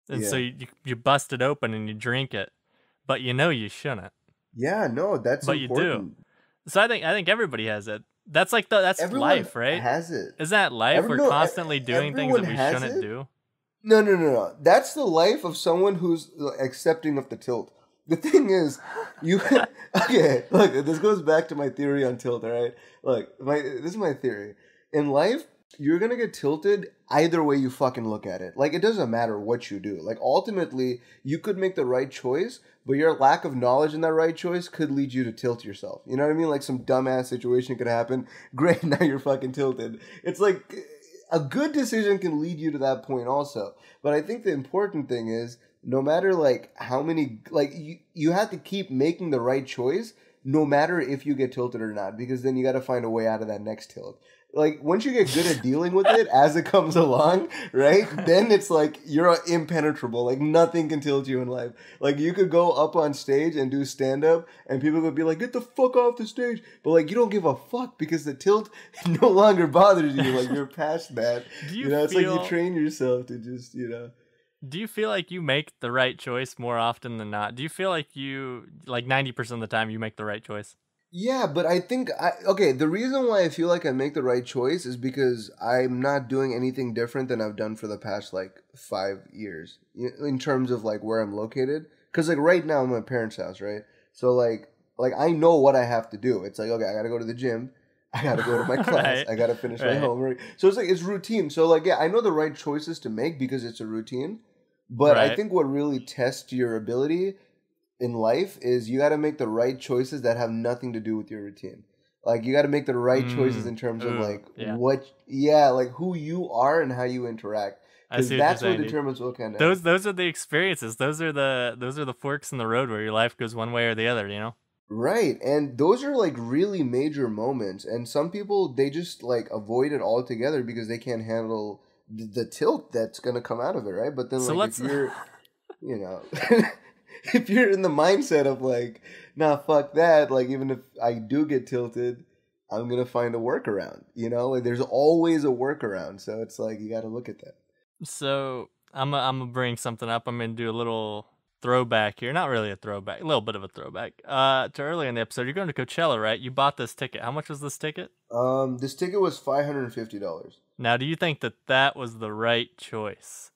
And so you bust it open and you drink it, but you know you shouldn't. Yeah, no, that's but important. You do. So I think everybody has it. That's like that's everyone life, right? Has it? Is that life? We're constantly doing things that we shouldn't do. No. That's the life of someone who's accepting of the tilt. The thing is, okay, look, this goes back to my theory on tilt, all right? Look, this is my theory. In life, You're gonna get tilted either way you fucking look at it. Like, it doesn't matter what you do. Like, ultimately, you could make the right choice, but your lack of knowledge in that right choice could lead you to tilt yourself. You know what I mean? Like, some dumbass situation could happen. Great, now you're fucking tilted. It's like, a good decision can lead you to that point also. But I think the important thing is, no matter, like, how many, like, you have to keep making the right choice, no matter if you get tilted or not, because then you got to find a way out of that next tilt. Like, once you get good at dealing with it as it comes along, right? Then it's like you're impenetrable. Like, nothing can tilt you in life. Like, you could go up on stage and do stand-up, and people could be like, get the fuck off the stage. But, like, you don't give a fuck because the tilt no longer bothers you. Like, you're past that. It's like you train yourself to just, Do you feel like you make the right choice more often than not? Do you feel like 90% of the time you make the right choice? Yeah, but I think, the reason why I feel like I make the right choice is because I'm not doing anything different than I've done for the past, 5 years in terms of, where I'm located. Because, right now I'm at my parents' house, right? So, I know what I have to do. It's like, okay, I got to go to the gym. I got to go to my class. Right. I got to finish my homework. So, it's routine. So, I know the right choices to make because it's a routine. But I think what really tests your ability in life is you got to make the right choices that have nothing to do with your routine. Like, you got to make the right choices in terms of who you are and how you interact, because that's what determines what kind of those are the experiences. Those are the forks in the road where your life goes one way or the other, Right. And those are really major moments, and some people, they just avoid it altogether because they can't handle the tilt that's going to come out of it, right? But then if you're if you're in the mindset of nah, fuck that, even if I do get tilted, I'm going to find a workaround, there's always a workaround. So it's you got to look at that. So I'm going to bring something up. I'm going to do a little throwback here. Not really a throwback, a little bit of a throwback. To earlier in the episode, you're going to Coachella, right? You bought this ticket. How much was this ticket? This ticket was $550. Now, do you think that was the right choice?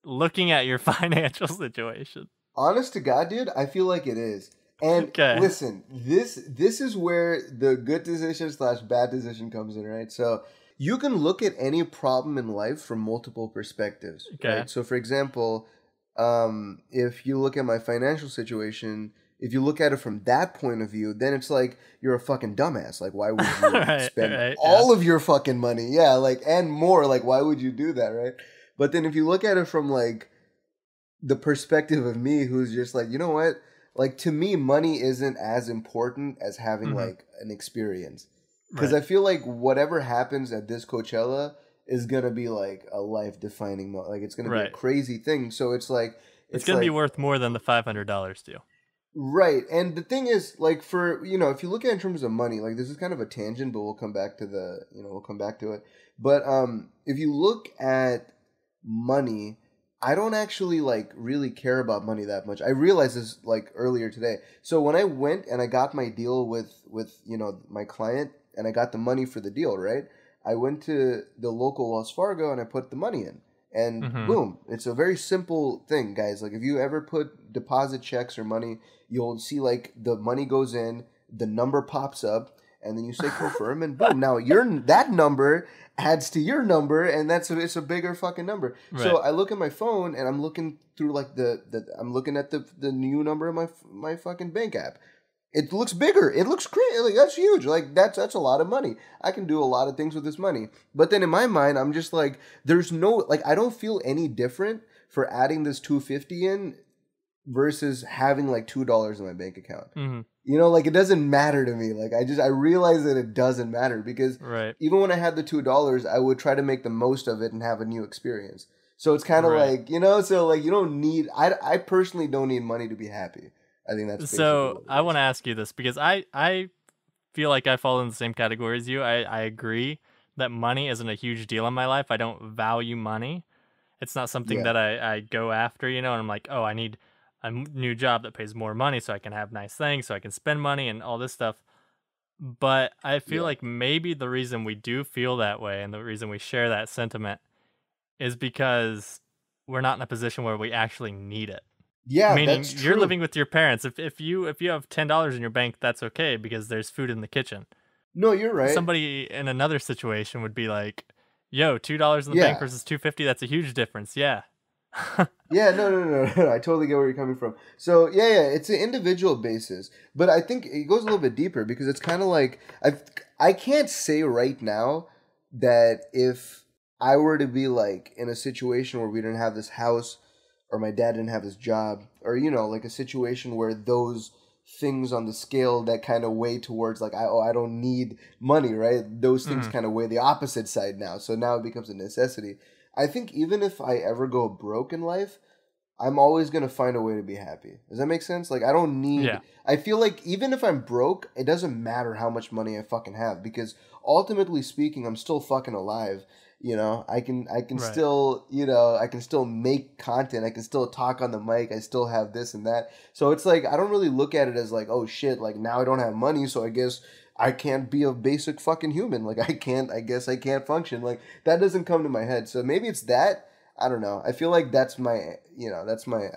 Looking at your financial situation. Honest to God, dude, I feel like it is. And listen, this is where the good decision / bad decision comes in, right? So you can look at any problem in life from multiple perspectives, right? So for example, if you look at my financial situation, if you look at it from that point of view, then it's you're a fucking dumbass. Why would you spend all of your fucking money? Yeah, and more. Why would you do that, right? But then if you look at it from the perspective of me, who's just you know what? To me, money isn't as important as having an experience. Because I feel whatever happens at this Coachella is going to be a life-defining moment. It's going to be a crazy thing. So it's it's going to be worth more than the $500 to you. Right. And the thing is, for, if you look at it in terms of money, this is kind of a tangent, but we'll come back to it. But if you look at money, I don't actually really care about money that much. I realized this earlier today. So when I went and I got my deal with my client and I got the money for the deal, right? I went to the local Wells Fargo and I put the money in. And boom, it's a very simple thing, guys. If you ever put deposit checks or money, you'll see the money goes in, the number pops up, and then you say confirm, and boom, now that number adds to your number, and it's a bigger fucking number. Right. So I look at my phone and I'm looking through I'm looking at the new number of my fucking bank app. It looks bigger. It looks great. That's huge. That's a lot of money. I can do a lot of things with this money. But then in my mind, I'm just there's no I don't feel any different for adding this $250 in versus having $2 in my bank account. It doesn't matter to me. I realize that it doesn't matter because even when I had the $2, I would try to make the most of it and have a new experience. So it's kind of so you don't need, I personally don't need money to be happy. I think that's so. I want to ask you this because I feel like I fall in the same category as you. I agree that money isn't a huge deal in my life. I don't value money. It's not something that I go after, and I'm oh, I need a new job that pays more money so I can have nice things, so I can spend money and all this stuff. But I feel like maybe the reason we do feel that way and the reason we share that sentiment is because we're not in a position where we actually need it. Yeah, meaning that's true. You're living with your parents. If you have $10 in your bank, that's okay because there's food in the kitchen. No, you're right. Somebody in another situation would be yo, $2 in the Yeah. bank versus 250, that's a huge difference. Yeah. Yeah, no. I totally get where you're coming from. So yeah, it's an individual basis, but I think it goes a little bit deeper because it's kind of like I can't say right now that if I were to be like in a situation where we didn't have this house or my dad didn't have this job or like a situation where those things on the scale that kind of weigh towards like I don't need money, right? Those things kind of weigh the opposite side now. So now it becomes a necessity. I think even if I ever go broke in life, I'm always going to find a way to be happy. Does that make sense? Like, I don't need... Yeah. I feel like even if I'm broke, it doesn't matter how much money I fucking have because ultimately speaking, I'm still fucking alive. I can Right. still, I can still make content. I can still talk on the mic. I still have this and that. So it's like, I don't really look at it as like, oh shit, like now I don't have money, so I guess I can't be a basic fucking human. Like I guess I can't function. Like that doesn't come to my head. So maybe it's that. I don't know. I feel like that's my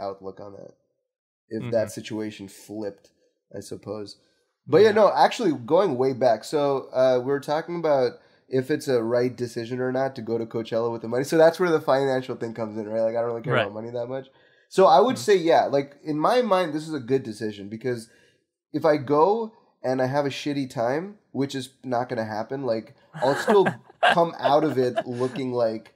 outlook on that. If that situation flipped, I suppose. But yeah, no, actually going way back. So we were talking about if it's a right decision or not to go to Coachella with the money. So that's where the financial thing comes in, right? Like I don't really care about money that much. So I would say, yeah, like in my mind, this is a good decision because if I go and I have a shitty time, which is not going to happen, like I'll still come out of it looking like,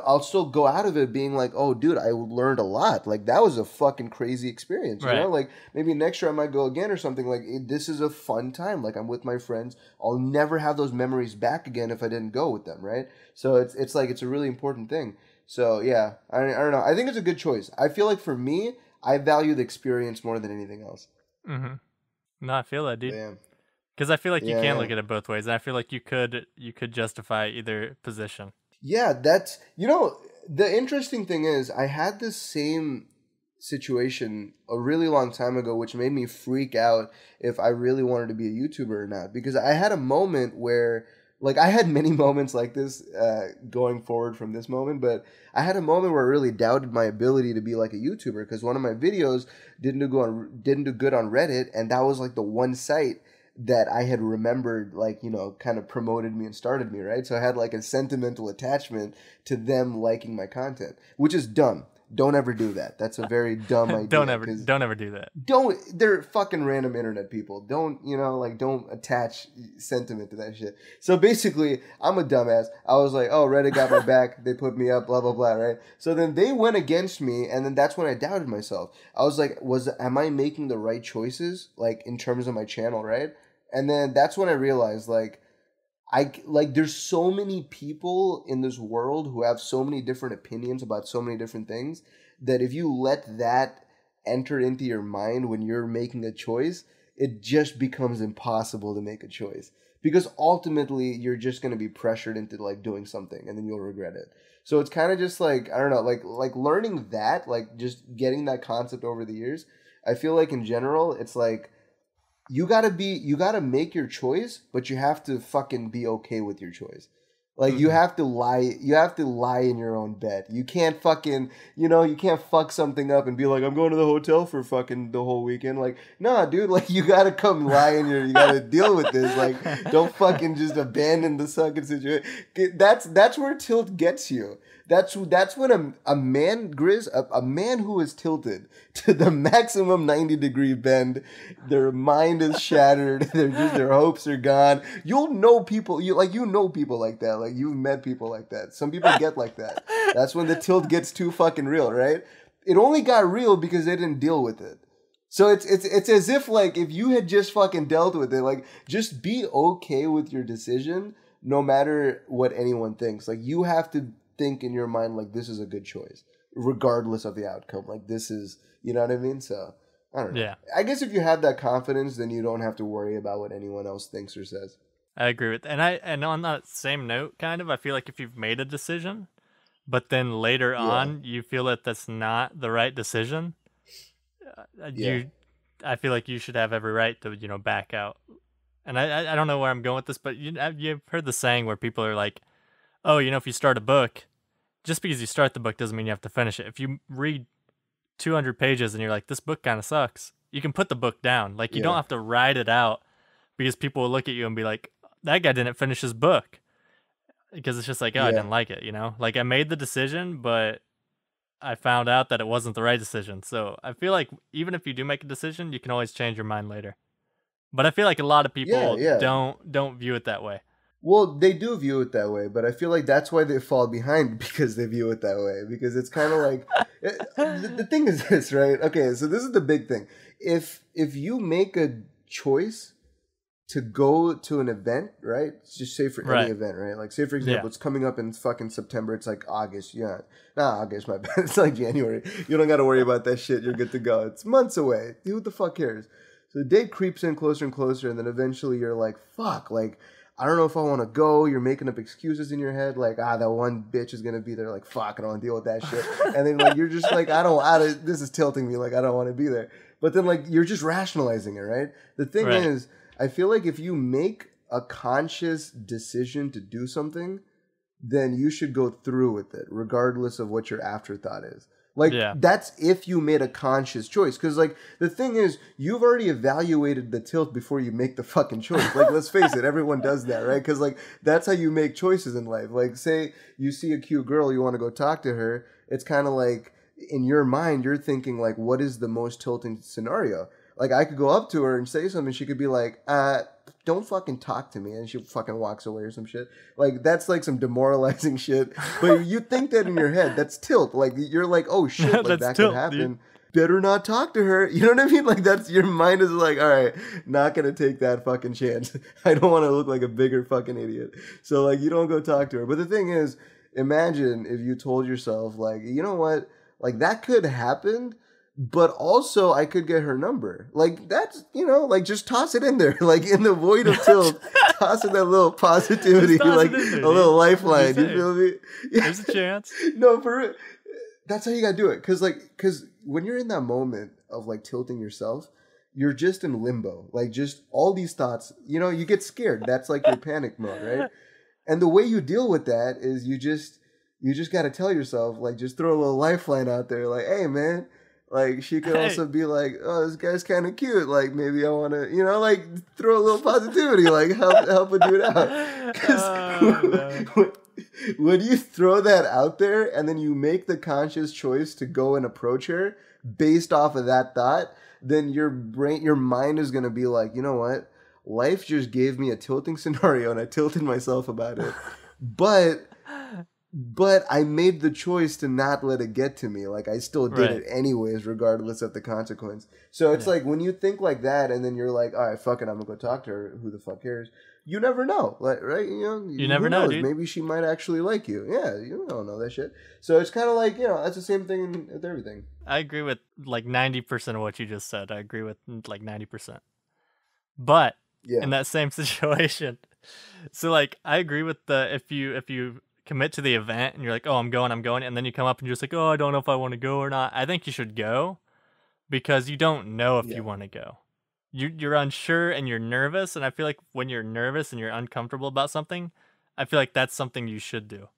I'll still go out of it being like, oh, dude, I learned a lot. Like that was a fucking crazy experience, you know? Like maybe next year I might go again or something. Like this is a fun time. Like I'm with my friends. I'll never have those memories back again if I didn't go with them, right? So it's like it's a really important thing. So yeah, I don't know. I think it's a good choice. I feel like for me, I value the experience more than anything else. Mm-hmm. No, I feel that, dude. Yeah. Because I feel like you can look at it both ways, and I feel like you could justify either position. Yeah, that's the interesting thing is I had this same situation a really long time ago, which made me freak out if I really wanted to be a YouTuber or not. Because I had a moment where, like, I had many moments like this going forward from this moment, but I had a moment where I really doubted my ability to be like a YouTuber because one of my videos didn't do good on Reddit, and that was like the one site that I had remembered, like, kind of promoted me and started me, right? So I had like a sentimental attachment to them liking my content, which is dumb. Don't ever do that. That's a very dumb idea. Don't ever do that. They're fucking random internet people. Don't attach sentiment to that shit. So basically, I'm a dumbass. I was like, oh, Reddit got my back. They put me up, blah, blah, blah, right? So then they went against me, and then that's when I doubted myself. I was like, am I making the right choices, like, in terms of my channel, right? And then that's when I realized, there's so many people in this world who have so many different opinions about so many different things that if you let that enter into your mind when you're making a choice, it just becomes impossible to make a choice. Because ultimately, you're just going to be pressured into, like, doing something, and then you'll regret it. So it's kind of just, like, I don't know, like learning that, like, just getting that concept over the years, I feel like in general, it's like, you gotta make your choice, but you have to fucking be okay with your choice. Like you have to lie in your own bed. You can't fucking, you can't fuck something up and be like, I'm going to the hotel for fucking the whole weekend. Like, nah, dude, like you gotta come lie in you gotta deal with this. Like, don't fucking just abandon the sucking situation. That's where tilt gets you. That's when a man, Grizz, a man who is tilted to the maximum 90-degree bend, their mind is shattered, their hopes are gone. You'll know people, people like that. Like you've met people like that. Some people get like that. That's when the tilt gets too fucking real, right? It only got real because they didn't deal with it. So it's as if like if you had just fucking dealt with it, like just be okay with your decision no matter what anyone thinks. Like you have to think in your mind like this is a good choice regardless of the outcome. Like this is, you know what I mean? So I don't know. Yeah. I guess if you have that confidence, then you don't have to worry about what anyone else thinks or says. I agree with that. And on that same note, kind of, I feel like if you've made a decision, but then later on you feel that that's not the right decision, I feel like you should have every right to, back out. And I don't know where I'm going with this, but you've heard the saying where people are like, oh, if you start a book, just because you start the book doesn't mean you have to finish it. If you read 200 pages and you're like, this book kind of sucks, you can put the book down. Like, you don't have to ride it out because people will look at you and be like, that guy didn't finish his book. because it's just like, oh, I Yeah. didn't like it, you know? Like I made the decision, but I found out that it wasn't the right decision. So I feel like even if you do make a decision, you can always change your mind later. But I feel like a lot of Yeah, people yeah. don't view it that way. Well, they do view it that way, but I feel like that's why they fall behind because they view it that way. Because it's kind of like the thing is this, right? Okay, so this is the big thing. If you make a choice to go to an event, right? Just say for any Right. event, right? Like say for Yeah. example, it's coming up in fucking September. It's like August, yeah, not August, my bad. It's like January. You don't got to worry about that shit. You're good to go. It's months away. Who the fuck cares? So the date creeps in closer and closer, and then eventually you're like, fuck, like I don't know if I want to go. You're making up excuses in your head, like that one bitch is gonna be there. Like fuck, I don't want to deal with that shit. And then like you're just like, this is tilting me. Like I don't want to be there. But then like you're just rationalizing it, right? The thing Right. is, I feel like if you make a conscious decision to do something, then you should go through with it, regardless of what your afterthought is. Like, Yeah. that's if you made a conscious choice. Because, like, the thing is, you've already evaluated the tilt before you make the fucking choice. Like, let's face it, everyone does that, right? Because, like, that's how you make choices in life. Like, say you see a cute girl, you want to go talk to her. It's kind of like, in your mind, you're thinking, like, what is the most tilting scenario? Like, I could go up to her and say something, she could be like, don't fucking talk to me, and she fucking walks away or some shit. Like, that's like some demoralizing shit. But you think that in your head, that's tilt. Like, you're like, oh shit, like That's that tilt, could happen. dude. Better not talk to her. You know what I mean? Like, that's your mind is like, all right, not gonna take that fucking chance. I don't want to look like a bigger fucking idiot. So like, you don't go talk to her. But the thing is, imagine if you told yourself, like, you know what, like that could happen. But also, I could get her number. Like, that's, you know, like, just toss it in there. Like, in the void of tilt, toss in that little positivity, Just toss like, it in there, a little dude. lifeline. Just You feel me? Yeah. There's a chance. No, for real. That's how you gotta do it. Because when you're in that moment of, like, tilting yourself, you're just in limbo. Like, just all these thoughts, you know, you get scared. That's, like, your panic mode, right? And the way you deal with that is you just gotta tell yourself, like, just throw a little lifeline out there. Like, hey, man. Like, she could also be like, oh, this guy's kind of cute. Like, maybe I want to, you know, like, throw a little positivity, like, help a dude out. Because when you throw that out there and then you make the conscious choice to go and approach her based off of that thought, then your mind is going to be like, you know what? Life just gave me a tilting scenario and I tilted myself about it. But I made the choice to not let it get to me. Like, I still did it anyways, regardless of the consequence. So it's like, when you think like that, and then you're like, all right, fuck it, I'm gonna go talk to her. Who the fuck cares? You never know, like, right? You know, You never know, dude. Maybe she might actually like you. Yeah, you don't know that shit. So it's kind of like, you know, that's the same thing with everything. I agree with like 90% of what you just said. I agree with like 90%. But in that same situation, so like I agree with the if you commit to the event and you're like, oh, I'm going, and then you come up and you're just like, oh, I don't know if I want to go or not. I think you should go because you don't know if you want to go. You're unsure and you're nervous, and I feel like when you're nervous and you're uncomfortable about something, I feel like that's something you should do,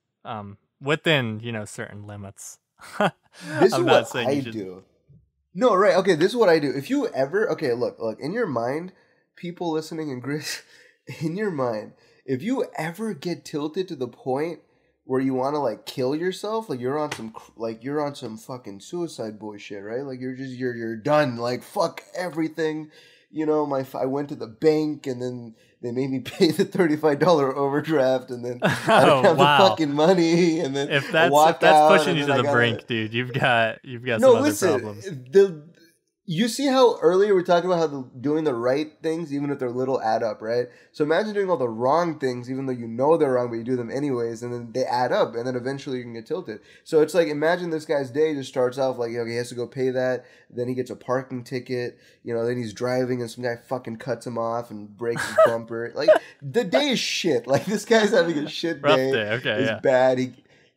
within, you know, certain limits. This is what I do. No, right? Okay, this is what I do. If you ever, okay, look, in your mind, people listening in Grizz, in your mind, if you ever get tilted to the point where you want to like kill yourself, like you're on some fucking suicide bullshit, right? Like you're done. Like fuck everything. You know, I went to the bank and then they made me pay the $35 overdraft, and then I don't have the fucking money, and then if that's pushing you to the brink, dude, you've got some other problems. You see how earlier we talked about how doing the right things, even if they're little, add up, right? So imagine doing all the wrong things, even though you know they're wrong, but you do them anyways, and then they add up, and then eventually you can get tilted. So it's like, imagine this guy's day just starts off like, okay, he has to go pay that, then he gets a parking ticket, you know, then he's driving, and some guy fucking cuts him off and breaks his bumper. Like, the day is shit. Like, this guy's having a shit day. Rough day. Okay, it's bad.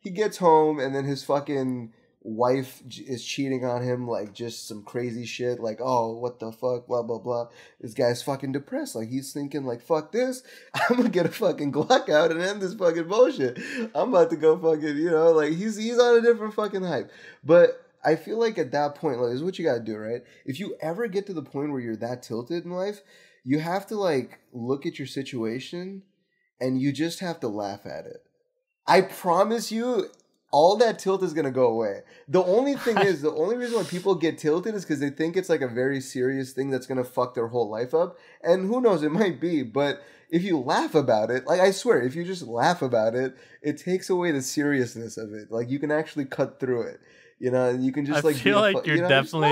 He gets home, and then his fucking wife is cheating on him, like just some crazy shit, like, oh, what the fuck, blah blah blah. This guy's fucking depressed, like he's thinking like, fuck this, I'm gonna get a fucking Glock out and end this fucking bullshit. I'm about to go fucking, you know, like he's on a different fucking hype. But I feel like at that point, like, this is what you gotta do, right? If you ever get to the point where you're that tilted in life, you have to like look at your situation and you just have to laugh at it. I promise you, all that tilt is gonna go away. The only thing is, the only reason why people get tilted is because they think it's like a very serious thing that's gonna fuck their whole life up. And who knows, it might be. But if you laugh about it, like I swear, if you just laugh about it, it takes away the seriousness of it. Like you can actually cut through it. You know, and you can just like. I feel like you're definitely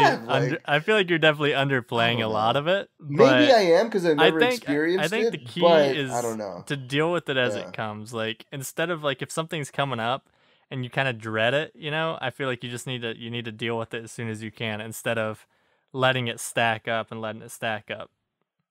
I feel like you're definitely underplaying a lot of it. Maybe I am because I've never experienced it. I think the key is I don't know. to deal with it as it comes. Like instead of like if something's coming up and you kind of dread it, you know, I feel like you just need to deal with it as soon as you can instead of letting it stack up and letting it stack up.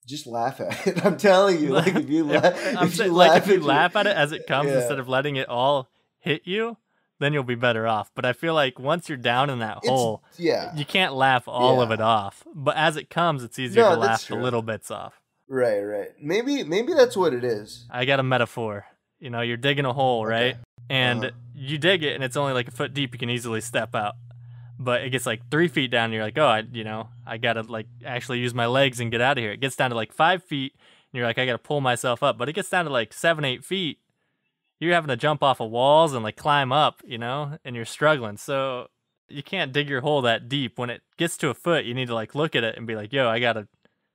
Just laugh at it. I'm telling you, like if you laugh, if you laugh at it as it comes instead of letting it all hit you, then you'll be better off. But I feel like once you're down in that hole, you can't laugh all of it off. But as it comes, it's easier to laugh the little bits off. Right. Maybe that's what it is. I got a metaphor. You know, you're digging a hole, right? And you dig it, and it's only like a foot deep. You can easily step out. But it gets like 3 feet down, and you're like, oh, I gotta like actually use my legs and get out of here. It gets down to like 5 feet, and you're like, I gotta pull myself up. But it gets down to like 7, 8 feet. You're having to jump off of walls and like climb up, you know, and you're struggling. So you can't dig your hole that deep. When it gets to a foot, you need to like look at it and be like, yo, I gotta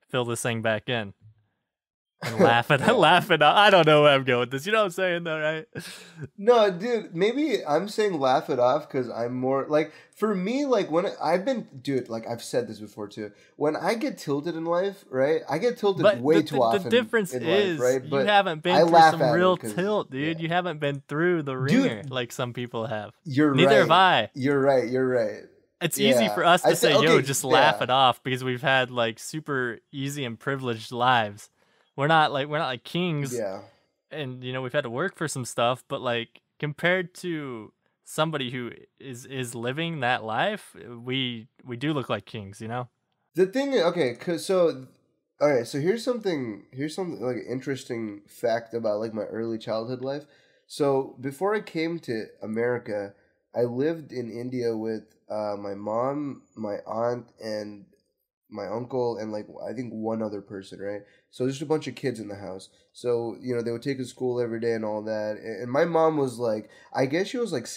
fill this thing back in. And laugh it off. I don't know where I'm going with this. You know what I'm saying though, right? No, dude, maybe I'm saying laugh it off because I'm more like, for me, like when like I've said this before too. When I get tilted in life, right? I get tilted way too often. The difference is, life, right? But you haven't been through some real tilt, dude. You haven't been through the ringer like some people have. Neither have I. You're right. It's easy for us to say, yo, just laugh it off because we've had like super easy and privileged lives. We're not like kings, and you know we've had to work for some stuff. But like compared to somebody who is living that life, we do look like kings, you know. The thing, so here's something like an interesting fact about like my early childhood life. So before I came to America, I lived in India with my mom, my aunt, and my uncle, and like I think one other person, right? So there's a bunch of kids in the house. So, you know, they would take us to school every day and all that. And my mom was like, I guess she was like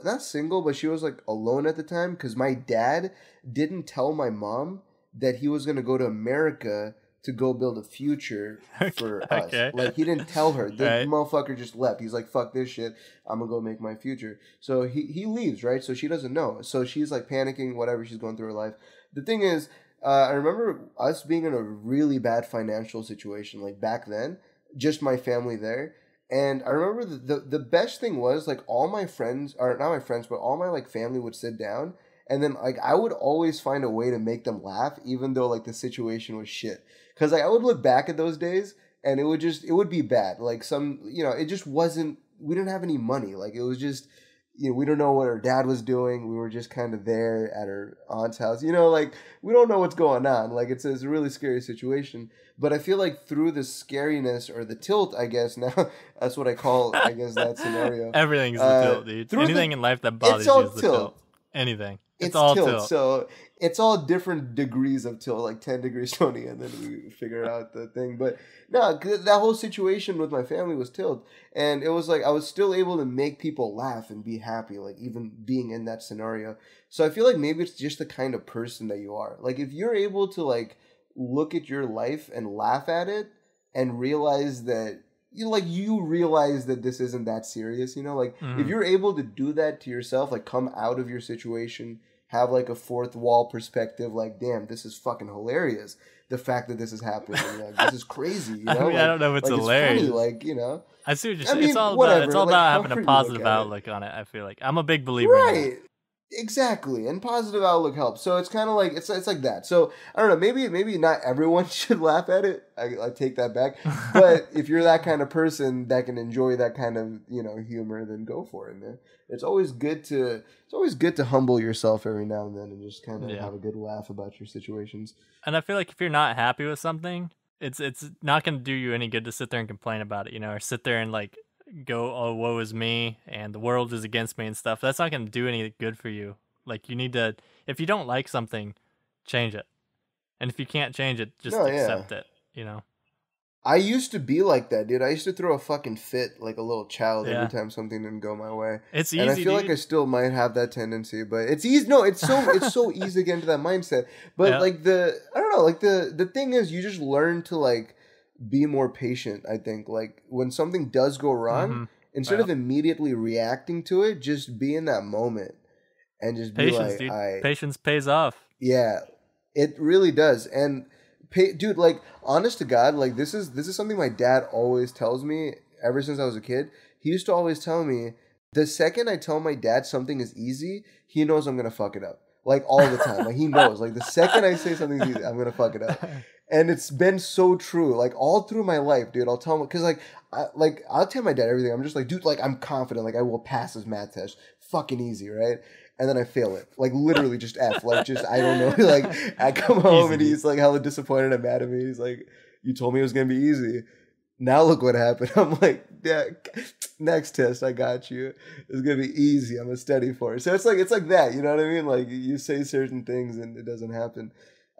not single, but she was like alone at the time because my dad didn't tell my mom that he was going to go to America to go build a future for us. Like, he didn't tell her. The motherfucker just left. He's like, fuck this shit. I'm going to go make my future. So he leaves, right? So she doesn't know. So she's like panicking, whatever, she's going through her life. The thing is, I remember us being in a really bad financial situation, like back then, just my family there. And I remember the best thing was like all my friends, or not my friends, but all my like family would sit down. And then like I would always find a way to make them laugh, even though like the situation was shit. Cause like I would look back at those days and it would be bad. Like it just wasn't, we didn't have any money. Like it was just, we don't know what her dad was doing. We were just kind of there at her aunt's house. Like we don't know what's going on. Like it's a really scary situation. But I feel like through the scariness or the tilt, I guess now that's what I call, I guess that scenario. Everything's the tilt, dude. Anything in life that bothers you is the tilt. Anything. It's all tilt. So it's all different degrees of tilt, like 10 degrees, Tony, and then we figure out the thing. But no, that whole situation with my family was tilt. And it was like I was still able to make people laugh and be happy, like even being in that scenario. So I feel like maybe it's just the kind of person that you are. Like if you're able to like look at your life and laugh at it and realize that you realize that this isn't that serious, if you're able to do that to yourself, like come out of your situation, have like a fourth wall perspective, like, damn, this is fucking hilarious. The fact that this is happening, like, this is crazy. I mean, I don't know if it's hilarious. It's funny, I see what you're saying. It's all about having a positive outlook on it. I feel like I'm a big believer in that. Exactly, and positive outlook helps. So it's kind of like it's like that. So I don't know. Maybe not everyone should laugh at it. I take that back. But if you're that kind of person that can enjoy that kind of humor, then go for it, man. It's always good to humble yourself every now and then and just kind of have a good laugh about your situations. And I feel like if you're not happy with something, it's not going to do you any good to sit there and complain about it, or sit there and like go, oh, woe is me and the world is against me and stuff. That's not going to do any good for you. Like you need to, if you don't like something, change it. And if you can't change it, just accept it, I used to be like that, dude. I used to throw a fucking fit like a little child every Yeah. time something didn't go my way. It's And I easy, feel dude. like I still might have that tendency, but it's easy. No, it's so easy to get into that mindset. But Yeah. like I don't know, like the thing is, you just learn to like be more patient. I think like when something does go wrong, instead of immediately reacting to it, just be in that moment and just be Patience, like, dude. Patience pays off. yeah, it really does. And dude, like honest to God, like this is something my dad always tells me ever since I was a kid. He used to always tell me the second I tell my dad something is easy, he knows I'm gonna fuck it up. Like all the time. Like he knows. Like the second I say something's easy, I'm gonna fuck it up. And it's been so true. Like all through my life, dude. I'll tell him because I'll tell my dad everything. I'm just like, dude, like I'm confident. Like I will pass this math test. Fucking easy, right? And then I fail it. Like literally just F. Like just I don't know. Like I come home and he's like hella disappointed and mad at me. He's like, you told me it was gonna be easy. Now look what happened. I'm like, yeah, next test, I got you. It's gonna be easy. I'm gonna study for it. So it's like that, you know what I mean? Like you say certain things and it doesn't happen.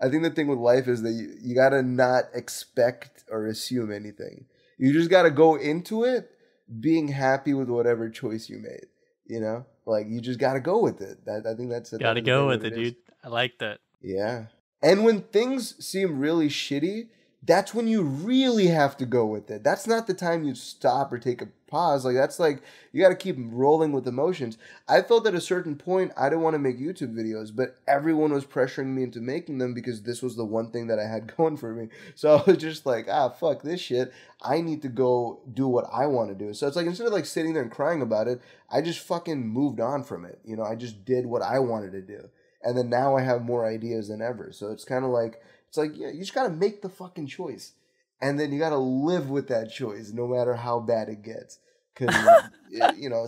I think the thing with life is that you gotta not expect or assume anything. You just gotta go into it being happy with whatever choice you made. You know? Like you just gotta go with it. I think that's it. Gotta go with it, dude. I like that. Yeah. And when things seem really shitty, that's when you really have to go with it. That's not the time you stop or take a pause. Like that's like you got to keep rolling with emotions. I felt at a certain point I didn't want to make YouTube videos, but everyone was pressuring me into making them because this was the one thing that I had going for me. So I was just like, fuck this shit. I need to go do what I want to do. So it's like instead of like sitting there and crying about it, I just fucking moved on from it. You know, I just did what I wanted to do. And then now I have more ideas than ever. So it's kind of like, it's like, yeah, you just got to make the fucking choice. And then you got to live with that choice no matter how bad it gets. Because, you know,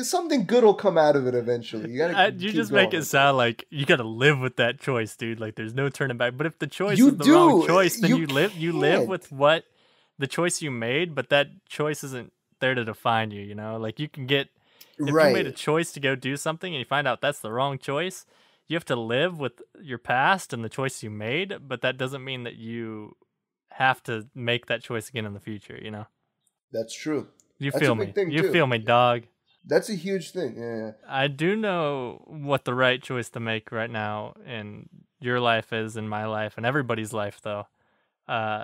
something good will come out of it eventually. You just make it sound like you got to live with that choice, dude. Like there's no turning back. But if the choice is the wrong choice, then you live with what the choice you made, but that choice isn't there to define you, you know? Like you can get, if you made a choice to go do something and you find out that's the wrong choice, you have to live with your past and the choice you made, but that doesn't mean that you have to make that choice again in the future, you know? That's true. You feel me. You feel me, dog. That's a huge thing. Yeah. I do know what the right choice to make right now in your life is, in my life, and everybody's life, though.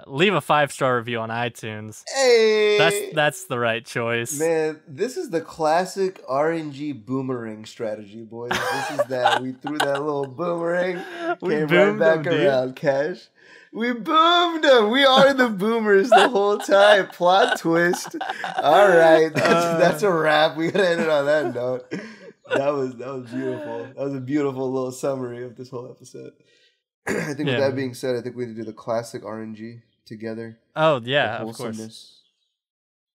Leave a 5-star review on iTunes. Hey! That's the right choice. Man, this is the classic RNG boomerang strategy, boys. This is that. We threw that little boomerang, came right back around, Cash. We boomed them. We are the boomers the whole time. Plot twist. All right, that's a wrap. We gotta end it on that note. That was beautiful. That was a beautiful little summary of this whole episode. I think with that being said, I think we need to do the classic RNG together. Oh, yeah, of course.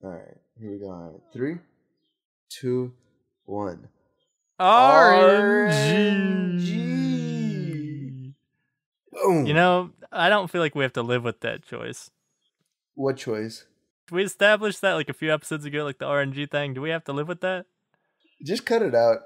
All right, here we go. All right, 3, 2, 1. RNG. Boom. You know, I don't feel like we have to live with that choice. What choice? We established that like a few episodes ago, like the RNG thing. Do we have to live with that? Just cut it out.